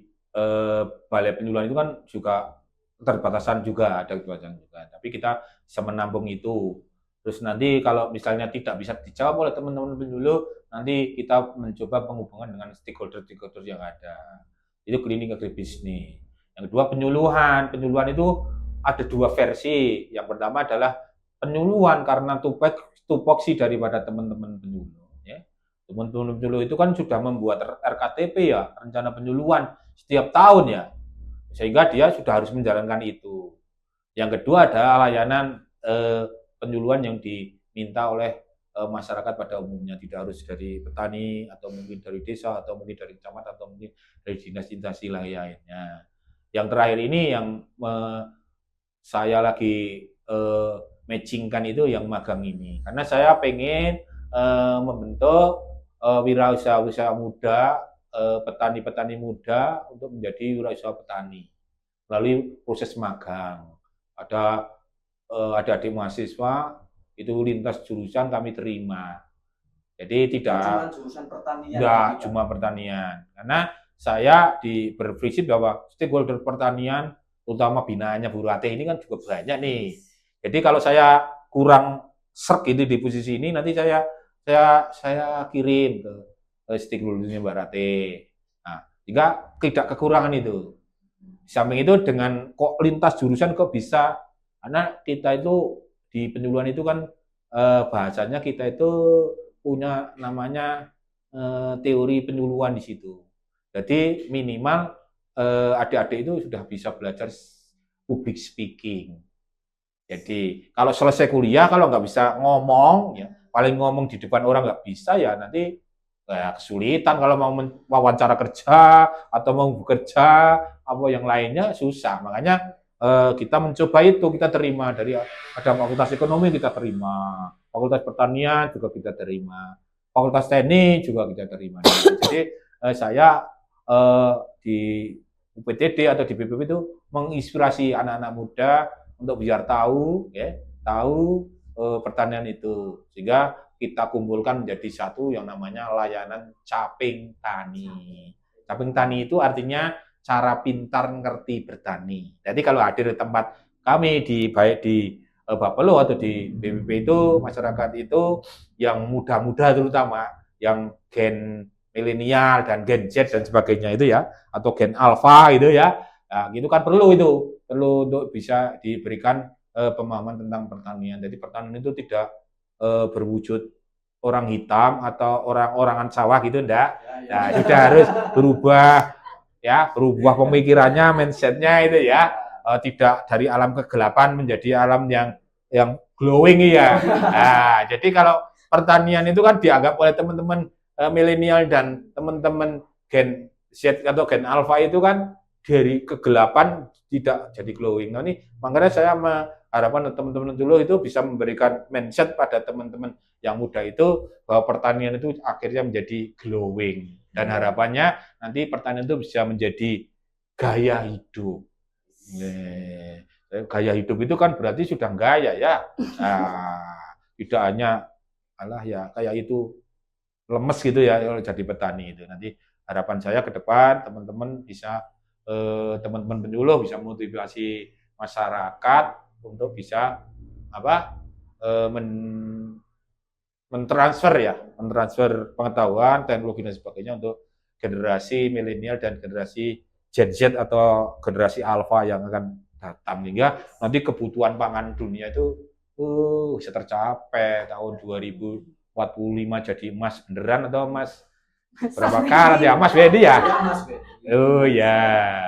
Balai Penyuluhan itu kan juga keterbatasan juga, ada keterbatasan juga. Tapi kita bisa menampung itu. Terus nanti kalau misalnya tidak bisa dijawab oleh teman-teman penyuluh, nanti kita mencoba penghubungan dengan stakeholder-stakeholder yang ada. Itu klinik agribisnis. Yang kedua penyuluhan. Penyuluhan itu ada 2 versi. Yang pertama adalah penyuluhan karena tupoksi daripada teman-teman penyuluh. Ya. Teman-teman penyuluh itu kan sudah membuat RKTP ya, rencana penyuluhan setiap tahun ya, sehingga dia sudah harus menjalankan itu. Yang kedua adalah layanan penyuluhan yang diminta oleh masyarakat pada umumnya, tidak harus dari petani atau mungkin dari desa atau mungkin dari kecamatan atau mungkin dari dinas-dinas lainnya. Yang terakhir ini yang saya lagi matchingkan itu yang magang ini, karena saya pengen membentuk wirausaha muda, petani-petani muda untuk menjadi wirausaha petani melalui proses magang. Ada adik mahasiswa itu lintas jurusan kami terima. Jadi tidak jurusan pertanian. Enggak cuma pertanian. Karena saya berprinsip bahwa stakeholder pertanian, terutama binaannya Bu Ratih ini kan juga banyak nih. Jadi kalau saya kurang serk itu di posisi ini, nanti saya kirim ke stakeholdernya Mbak Ratih. Nah, sehingga tidak kekurangan itu. Samping itu dengan kok lintas jurusan kok bisa, karena kita itu di penyuluhan itu kan bahasanya kita itu punya namanya teori penyuluhan di situ. Jadi minimal adik-adik itu sudah bisa belajar public speaking. Jadi kalau selesai kuliah, kalau nggak bisa ngomong, ya paling ngomong di depan orang nggak bisa, ya nanti kesulitan kalau mau wawancara kerja atau mau bekerja apa yang lainnya susah. Makanya kita mencoba itu, kita terima dari ada fakultas ekonomi kita terima, fakultas pertanian juga kita terima, fakultas teknik juga kita terima. Jadi saya di UPTD atau di BPP itu menginspirasi anak-anak muda untuk biar tahu pertanian itu, sehingga kita kumpulkan menjadi satu yang namanya layanan caping tani. Caping tani itu artinya cara pintar ngerti bertani. Jadi kalau hadir di tempat kami baik di Bapelo atau di BPP itu, masyarakat itu yang muda-muda terutama, yang gen milenial dan gen Z dan sebagainya itu ya, atau gen alpha itu ya, nah, gitu kan perlu untuk bisa diberikan pemahaman tentang pertanian. Jadi pertanian itu tidak berwujud orang hitam atau orang-orangan sawah gitu, enggak. Nah, sudah harus berubah pemikirannya, mindsetnya itu ya, tidak dari alam kegelapan menjadi alam yang glowing ya. Nah, jadi kalau pertanian itu kan dianggap oleh teman-teman milenial dan teman-teman gen Z atau gen alpha itu kan dari kegelapan tidak jadi glowing. Nah, ini makanya saya harapan teman-teman dulu itu bisa memberikan mindset pada teman-teman yang muda itu bahwa pertanian itu akhirnya menjadi glowing, dan harapannya nanti pertanian itu bisa menjadi gaya hidup. Gaya hidup itu kan berarti sudah gaya ya. Tidak hanya alah ya kayak itu lemes gitu ya kalau jadi petani itu. Nanti harapan saya ke depan teman-teman bisa teman-teman penyuluh bisa motivasi masyarakat untuk bisa apa mentransfer pengetahuan, teknologi dan sebagainya untuk generasi milenial dan generasi Gen Z atau generasi Alpha yang akan datang, hingga nanti kebutuhan pangan dunia itu bisa tercapai tahun 2045 jadi emas beneran atau emas berapa karat ya Mas Wedi ya? Oh ya.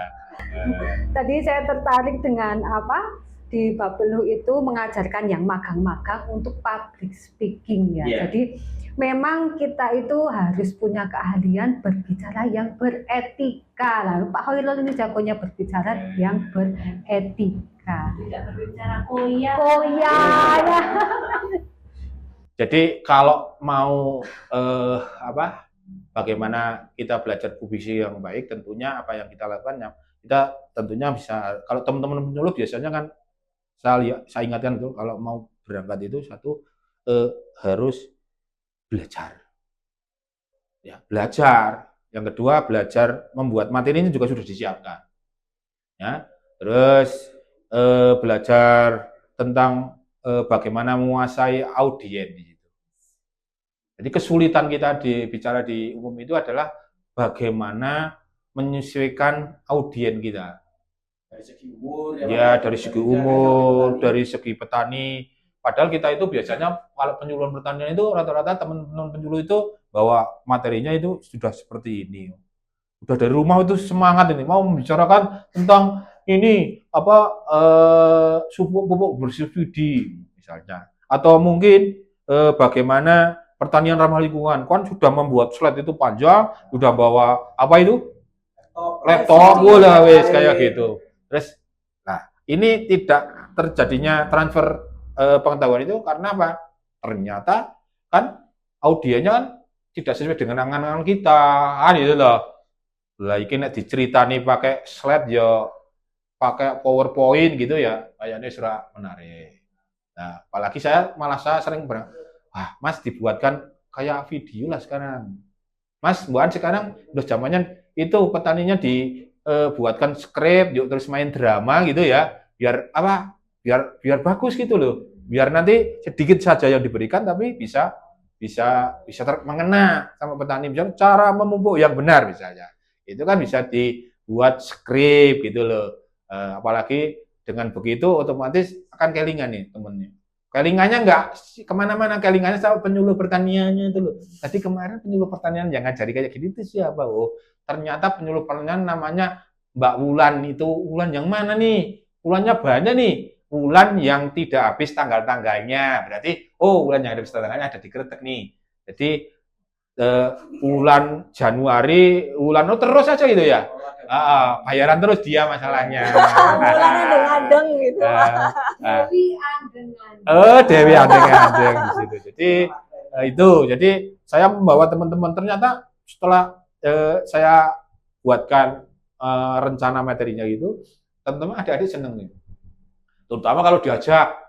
Tadi saya tertarik dengan apa di Bapelu itu mengajarkan yang magang-magang untuk public speaking ya. Jadi memang kita itu harus punya keahlian berbicara yang beretika. Lalu Pak Hoirul ini jagonya berbicara yang beretika. Tidak berbicara koya. Koya ya. Jadi kalau mau bagaimana kita belajar publishing yang baik, tentunya apa yang kita lakukan kita tentunya bisa, kalau teman-teman penyuluh biasanya kan saya ingatkan tuh kalau mau berangkat itu satu harus belajar. Ya, belajar. Yang kedua belajar membuat materi ini juga sudah disiapkan. Ya. Terus belajar tentang bagaimana menguasai audiens. Jadi kesulitan kita bicara di umum itu adalah bagaimana menyesuaikan audiens kita. Dari segi umur, dari segi umur, dari segi petani. Padahal kita itu biasanya kalau penyuluhan pertanian itu rata-rata teman-teman penyuluh itu bahwa materinya itu sudah seperti ini. Udah dari rumah itu semangat ini mau membicarakan tentang ini pupuk bersubsidi misalnya, atau mungkin bagaimana pertanian ramah lingkungan, kan sudah membuat slide itu panjang, sudah bawa apa itu laptop lah wes kayak gitu. Terus, nah ini tidak terjadinya transfer pengetahuan itu karena apa? Ternyata kan audiennya kan tidak sesuai dengan angan-angan kita, kan itu loh. Lah iki nek diceritani pakai slide ya pakai PowerPoint gitu ya, kayaknya sudah menarik. Nah, apalagi saya sering wah, Mas dibuatkan kayak video lah sekarang. Mas, bukan sekarang udah zamannya itu petaninya dibuatkan skrip, yuk terus main drama gitu ya, biar apa? Biar bagus gitu loh. Biar nanti sedikit saja yang diberikan tapi bisa mengena sama petani, misalnya cara memupuk yang benar misalnya. Itu kan bisa dibuat skrip gitu loh. Apalagi dengan begitu otomatis akan kelingan nih temennya. Kelingannya nggak kemana-mana, kelingannya sama penyuluh pertaniannya itu loh. Tadi kemarin penyuluh pertanian yang ngajari kayak gini itu siapa? Oh, ternyata penyuluh pertanian namanya Mbak Wulan. Itu Wulan yang mana nih? Wulannya banyak nih. Wulan yang tidak habis tanggal-tanggalnya. Berarti, oh Wulan yang habis tanggalnya ada di Kretek nih. Jadi bulan Januari, Wulan terus aja gitu ya. Bayaran terus dia masalahnya. Bulan adeng-adeng gitu. Dewi Andeng-Andeng. Dewi Andeng-Andeng di situ. Jadi itu. Jadi saya membawa teman-teman, ternyata setelah saya buatkan rencana materinya gitu, teman-teman adik-adik seneng nih. Terutama kalau diajak.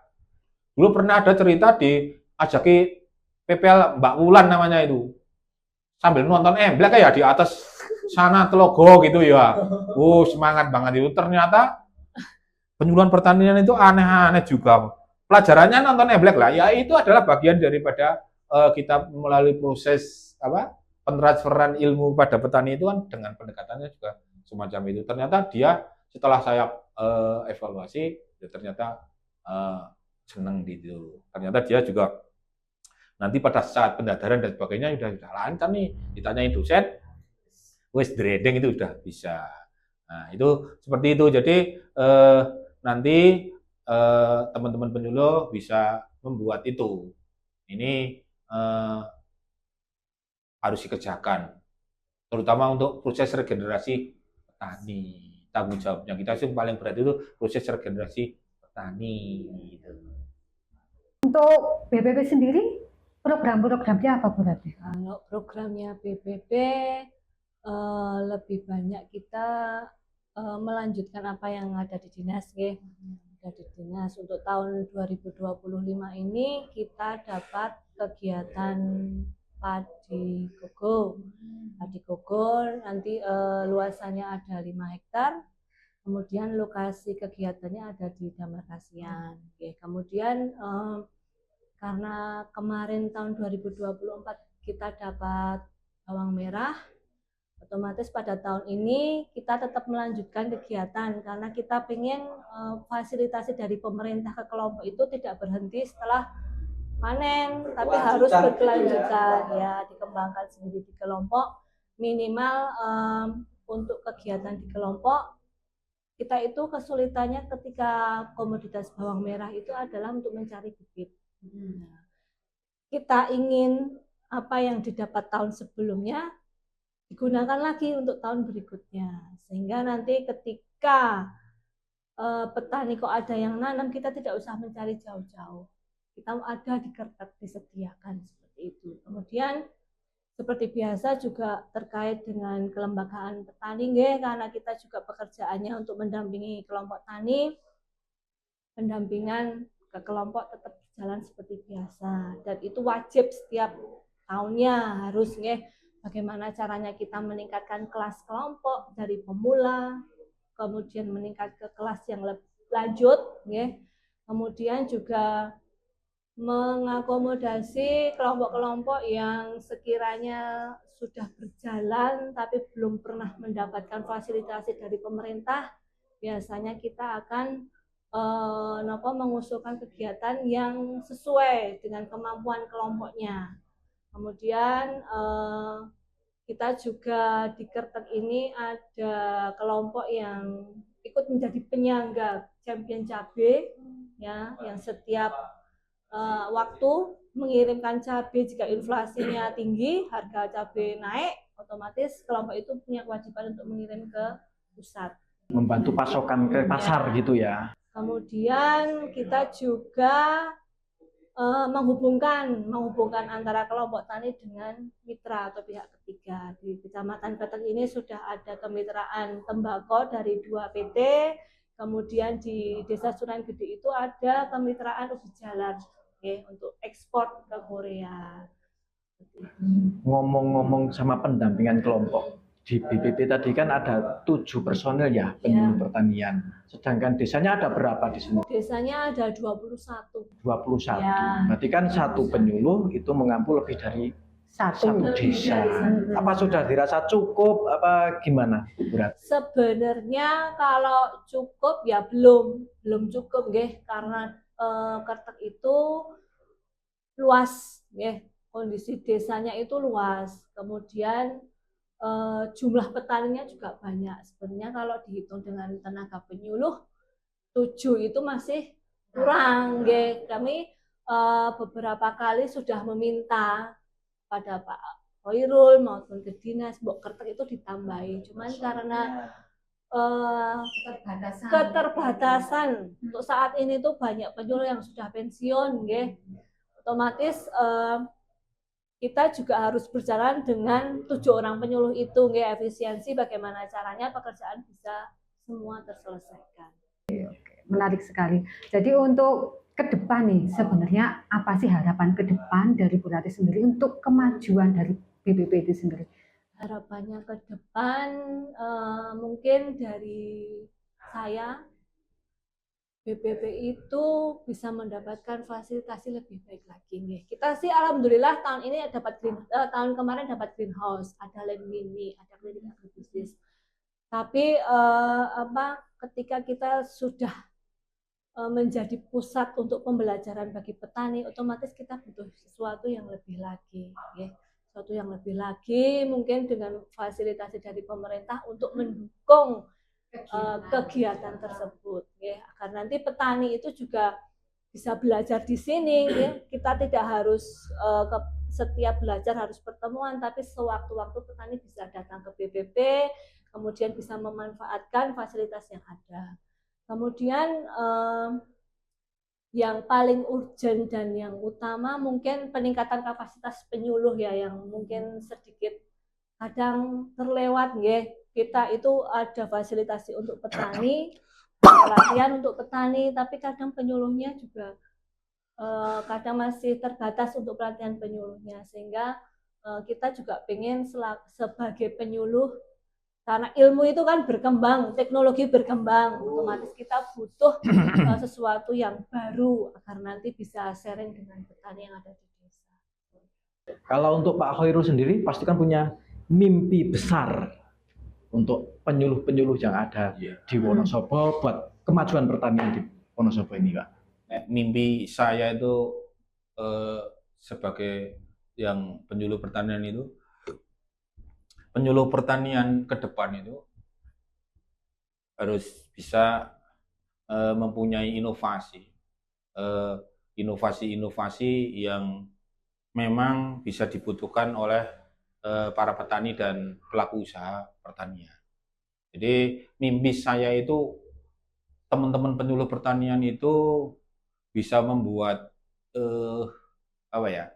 Dulu pernah ada cerita diajaki PPL Mbak Wulan namanya itu. Sambil nonton emblek ya di atas sana telogo gitu ya. Semangat banget itu. Ternyata penyuluhan pertanian itu aneh-aneh juga. Pelajarannya nonton emblek lah. Ya itu adalah bagian daripada kita melalui proses pentransferan ilmu pada petani itu kan dengan pendekatannya juga semacam itu. Ternyata dia setelah saya evaluasi, ya ternyata seneng gitu. Ternyata dia juga nanti pada saat pendadaran dan sebagainya sudah lancar nih, ditanyain dosen, wes grading itu udah bisa. Nah itu seperti itu. Jadi nanti teman-teman penyuluh bisa membuat itu. Ini harus dikerjakan, terutama untuk proses regenerasi petani. Tanggung jawabnya kita sih paling berat itu proses regenerasi petani gitu. Untuk BPP sendiri program-programnya apa Bu Ratih? Kalau programnya BPP lebih banyak kita melanjutkan apa yang ada di dinas, nggih. Ada di dinas. Untuk tahun 2025 ini kita dapat kegiatan padi gogo. Padi gogo nanti luasannya ada 5 hektar. Kemudian lokasi kegiatannya ada di Damar Kasihan. Oke. Kemudian karena kemarin tahun 2024 kita dapat bawang merah, otomatis pada tahun ini kita tetap melanjutkan kegiatan karena kita ingin fasilitasi dari pemerintah ke kelompok itu tidak berhenti setelah panen, tapi harus berkelanjutan ya, dikembangkan sendiri di kelompok. Minimal untuk kegiatan di kelompok kita itu kesulitannya ketika komoditas bawang merah itu adalah untuk mencari bibit. Kita ingin apa yang didapat tahun sebelumnya digunakan lagi untuk tahun berikutnya, sehingga nanti ketika petani kok ada yang nanam, kita tidak usah mencari jauh-jauh, kita ada di kertas disediakan seperti itu. Kemudian seperti biasa juga terkait dengan kelembagaan petani, karena kita juga pekerjaannya untuk mendampingi kelompok tani, pendampingan ke kelompok tetap berjalan seperti biasa, dan itu wajib setiap tahunnya harus, bagaimana caranya kita meningkatkan kelas kelompok dari pemula, kemudian meningkat ke kelas yang lebih lanjut, kemudian juga mengakomodasi kelompok-kelompok yang sekiranya sudah berjalan tapi belum pernah mendapatkan fasilitasi dari pemerintah. Biasanya kita akan mengusulkan kegiatan yang sesuai dengan kemampuan kelompoknya. Kemudian kita juga di Kertek ini ada kelompok yang ikut menjadi penyangga champion cabai, ya, yang setiap waktu mengirimkan cabai. Jika inflasinya tinggi, harga cabai naik, otomatis kelompok itu punya kewajiban untuk mengirim ke pusat. Membantu pasokan ke pasar gitu ya. Kemudian kita juga menghubungkan antara kelompok tani dengan mitra atau pihak ketiga. Di Kecamatan Kertek ini sudah ada kemitraan tembakau dari 2 PT, kemudian di Desa Sunan Gede itu ada kemitraan ubi jalar, untuk ekspor ke Korea. Ngomong-ngomong sama pendampingan kelompok, di BPP tadi kan ada 7 personel ya penyuluh pertanian. Sedangkan desanya ada berapa di sini? Desanya ada 21. 21. Ya. Berarti kan satu penyuluh itu mengampu lebih dari satu desa. Apa sudah dirasa cukup? Apa gimana, Bu Ratih? Sebenarnya kalau cukup ya belum cukup, karena Kertek itu luas, kondisi desanya itu luas. Kemudian jumlah petaninya juga banyak. Sebenarnya kalau dihitung dengan tenaga penyuluh 7 itu masih kurang, Kami beberapa kali sudah meminta pada Pak Hoirul maupun ke dinas, Mbok Kertek itu ditambahi. Cuman karena keterbatasan untuk saat ini tuh banyak penyuluh yang sudah pensiun, otomatis kita juga harus berjalan dengan 7 orang penyuluh itu, efisiensi bagaimana caranya pekerjaan bisa semua terselesaikan. Menarik sekali. Jadi untuk ke depan nih, sebenarnya apa sih harapan ke depan dari Bu Ratih sendiri untuk kemajuan dari BPP itu sendiri? Harapannya ke depan mungkin dari saya, BPP itu bisa mendapatkan fasilitasi lebih baik lagi. Kita sih alhamdulillah tahun ini dapat tahun kemarin dapat greenhouse, ada land mini, ada klinik agribisnis. Tapi ketika kita sudah menjadi pusat untuk pembelajaran bagi petani, otomatis kita butuh sesuatu yang lebih lagi, sesuatu yang lebih lagi mungkin dengan fasilitasi dari pemerintah untuk mendukung kegiatan tersebut, agar nanti petani itu juga bisa belajar di sini, kita tidak harus setiap belajar harus pertemuan, tapi sewaktu-waktu petani bisa datang ke BPP, kemudian bisa memanfaatkan fasilitas yang ada. Kemudian yang paling urgent dan yang utama mungkin peningkatan kapasitas penyuluh ya, yang mungkin sedikit kadang terlewat nggih. Kita itu ada fasilitasi untuk petani, pelatihan untuk petani, tapi kadang penyuluhnya juga kadang masih terbatas untuk pelatihan penyuluhnya, sehingga kita juga pengen sebagai penyuluh, karena ilmu itu kan berkembang, teknologi berkembang, otomatis kita butuh sesuatu yang baru agar nanti bisa sharing dengan petani yang ada di desa. Kalau untuk Pak Khairul sendiri pasti kan punya mimpi besar untuk penyuluh-penyuluh yang ada di Wonosobo buat kemajuan pertanian di Wonosobo ini, Pak. Mimpi saya itu sebagai yang penyuluh pertanian itu, penyuluh pertanian ke depan itu harus bisa mempunyai inovasi yang memang bisa dibutuhkan oleh para petani dan pelaku usaha pertanian. Jadi mimpi saya itu teman-teman penyuluh pertanian itu bisa membuat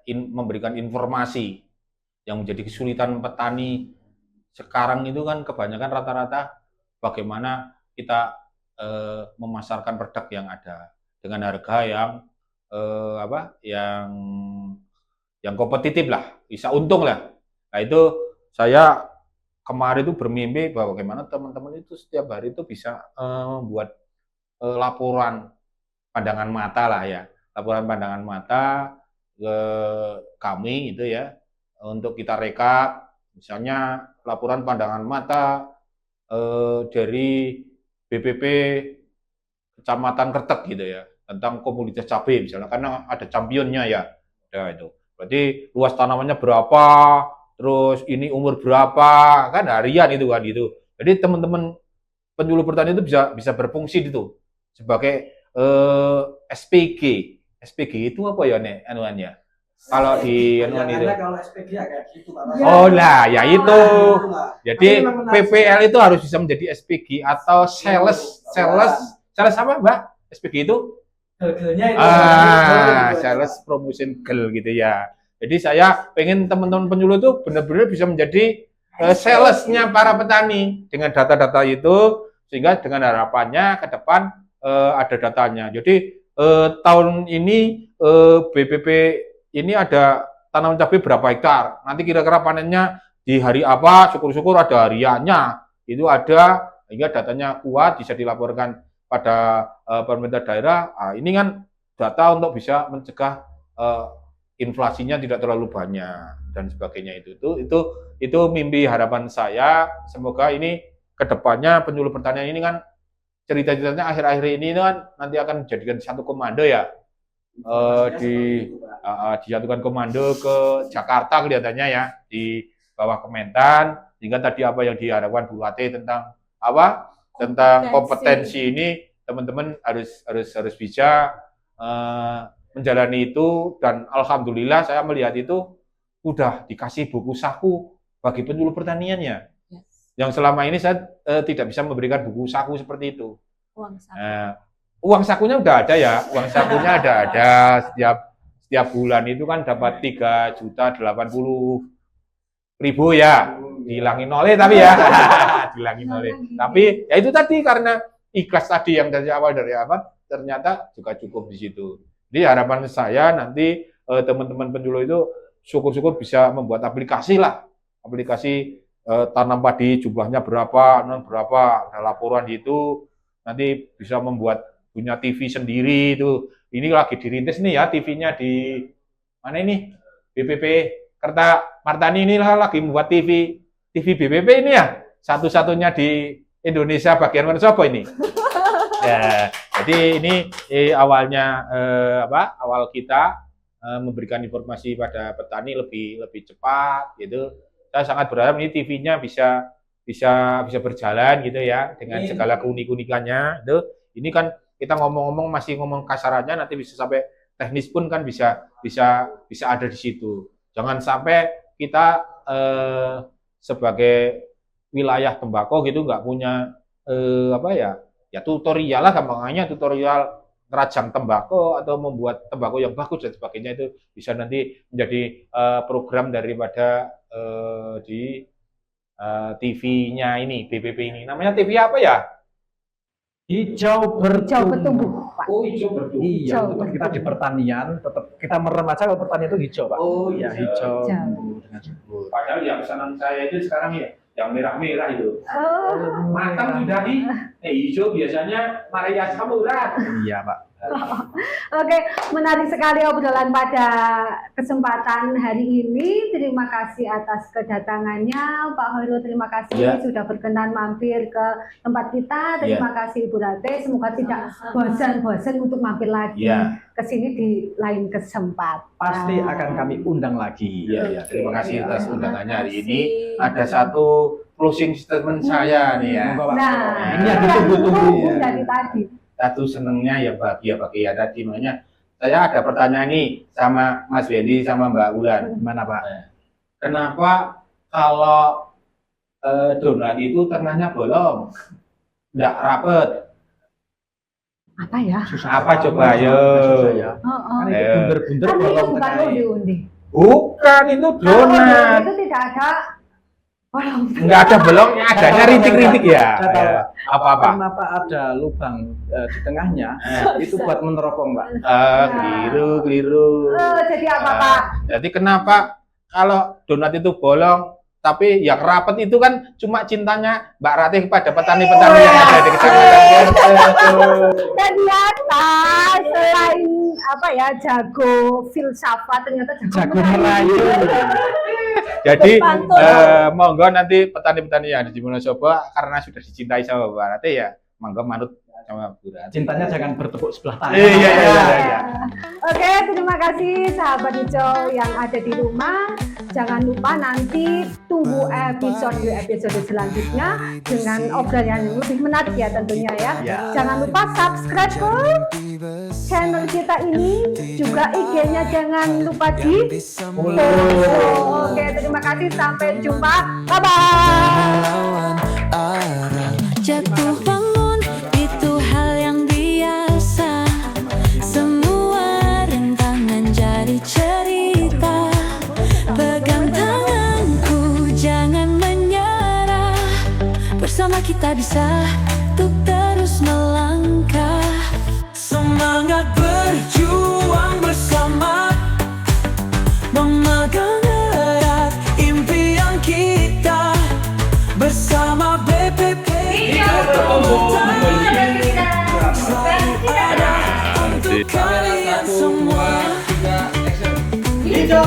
memberikan informasi yang menjadi kesulitan petani sekarang itu kan kebanyakan rata-rata bagaimana kita memasarkan produk yang ada dengan harga yang kompetitif lah, bisa untung lah. Nah itu saya kemarin itu bermimpi bahwa bagaimana teman-teman itu setiap hari itu bisa membuat laporan pandangan mata lah ya, laporan pandangan mata ke kami itu ya, untuk kita rekap, misalnya laporan pandangan mata dari BPP Kecamatan Kretek gitu ya, tentang komoditas cabai misalnya, karena ada championnya ya, itu. Berarti luas tanamannya berapa, terus ini umur berapa, kan harian itu kan gitu. Jadi teman-teman penyuluh pertanian itu bisa berfungsi itu sebagai SPG. SPG itu apa ya nek anuannya? Kalau di anuan itu. Kalau SPG ya kayak gitu, Pak. Oh lah, ya itu. Jadi PPL itu harus bisa menjadi SPG atau sales apa, Mbak? SPG itu? Harganya itu. Sales promotion girl gitu ya. Jadi saya pengen teman-teman penyuluh itu benar-benar bisa menjadi salesnya para petani dengan data-data itu, sehingga dengan harapannya ke depan ada datanya. Jadi tahun ini BPP ini ada tanam cabai berapa hektar. Nanti kira-kira panennya di hari apa, syukur-syukur ada hariannya. Itu ada, sehingga datanya kuat, bisa dilaporkan pada pemerintah daerah. Nah, ini kan data untuk bisa mencegah inflasinya tidak terlalu banyak dan sebagainya itu mimpi harapan saya. Semoga ini kedepannya penyuluh pertanian ini kan cerita-ceritanya akhir-akhir ini kan nanti akan dijadikan satu komando ya, disatukan komando ke Jakarta kelihatannya ya, di bawah Kementan, sehingga tadi apa yang diharapkan Bu Ate tentang kompetensi ini teman-teman harus bisa menjalani itu. Dan alhamdulillah saya melihat itu udah dikasih buku saku bagi penyuluh pertaniannya. Yang selama ini saya tidak bisa memberikan buku saku seperti itu. Uang sakunya udah ada ya, uang sakunya ada setiap bulan itu kan dapat 3.080.000 ya, dihilangin oleh tapi ya, dihilangin oleh. Tapi ya itu tadi karena ikhlas tadi yang dari awal ternyata juga cukup di situ. Jadi harapan saya nanti teman-teman penyuluh itu syukur-syukur bisa membuat aplikasi tanam padi jumlahnya berapa, ada laporan itu, nanti bisa membuat punya TV sendiri itu. Ini lagi dirintis nih ya TV-nya di mana ini? BPP Kerta Martani ini lagi membuat TV BPP ini ya, satu-satunya di Indonesia bagian Wonosobo ini. Ya, jadi ini awalnya awal kita memberikan informasi pada petani lebih cepat gitu. Saya sangat berharap ini TV-nya bisa berjalan gitu ya, dengan segala keunikannya. Ini kan kita ngomong-ngomong masih ngomong kasarannya, nanti bisa sampai teknis pun kan bisa ada di situ. Jangan sampai kita sebagai wilayah tembakau gitu nggak punya tutorial lah, gampangannya tutorial ngerajang tembakau atau membuat tembakau yang bagus dan sebagainya itu bisa nanti menjadi program daripada di TV-nya ini, BPP ini. Namanya TV apa ya? Hijau Hijau bertumbuh, Pak. Oh, hijau bertumbuh. Iya, Hijau. tetap kita di pertanian, tetap kita merem aja kalau pertanian itu hijau, Pak. Oh, ya iya. hijau Hijau. dengan subur. Padahal yang pesanan saya itu sekarang ya, yang merah-merah itu. Oh, Matang sudah hijau biasanya Maria Samurai. Iya, Pak. oke, menarik sekali obrolan pada kesempatan hari ini. Terima kasih atas kedatangannya, Pak Hoirul. Terima kasih Ya. sudah berkenan mampir ke tempat kita. Terima kasih Ibu Ratih. Semoga tidak bosan-bosan untuk mampir lagi Ya. ke sini di lain kesempatan. Pasti akan kami undang lagi. Iya, iya. Terima kasih atas undangannya hari ini. Terima Ada satu closing statement saya nih ya. Monggo, Pak. Nah, Ini itu yang yang ditunggu-tunggu. ditunggu Ya. dari tadi. Satu senengnya ya bahagia tadi. Makanya saya ada pertanyaan nih sama Mas Wendy sama Mbak Wulan. Gimana, Pak? Kenapa kalau donat itu tengahnya bolong, nggak rapet? Apa ya? Apa coba, ayo? Susah ya. Oh, oh. Kan itu Ayo. bunder-bunder Kan itu bolong bukan tengahnya. undi-undi. Bukan, itu Kalau donat. itu tidak ada bolong. Nggak ada bolongnya, adanya rintik-rintik ya. Saya tahu, Pak. Apa-apa? Kenapa ada lubang di tengahnya? Itu buat meneropong, Pak. Keliru. Jadi apa, Pak? Jadi kenapa kalau donat itu bolong, tapi yang rapet itu kan cuma cintanya Mbak Ratih kepada petani-petani yang ada di kecamatan. Ternyata selain apa ya jago filsafat, ternyata Jago merayu. Jadi Pantun. monggo nanti petani-petani yang ada di Wonosobo karena sudah dicintai sama Mbak Ratih ya, monggo manut sama Bu Ratih. Cintanya jangan bertepuk sebelah tangan. Iya. Oke, terima kasih sahabat hijau yang ada di rumah. Jangan lupa nanti tunggu episode selanjutnya dengan obrolan yang lebih menarik ya tentunya ya. Ya. Jangan lupa subscribe ke channel kita ini, juga IG-nya jangan lupa di follow. Oke, terima kasih, sampai jumpa. Bye bye. Jatuh bangun itu hal yang biasa. Semua rintangan jadi cerita. Pegang tanganku, jangan menyerah. Bersama kita bisa untuk terus melangkah. Semangat berjuang bersama, memegang erat impian kita. Bersama BPP selalu ada untuk kalian semua. Hijau.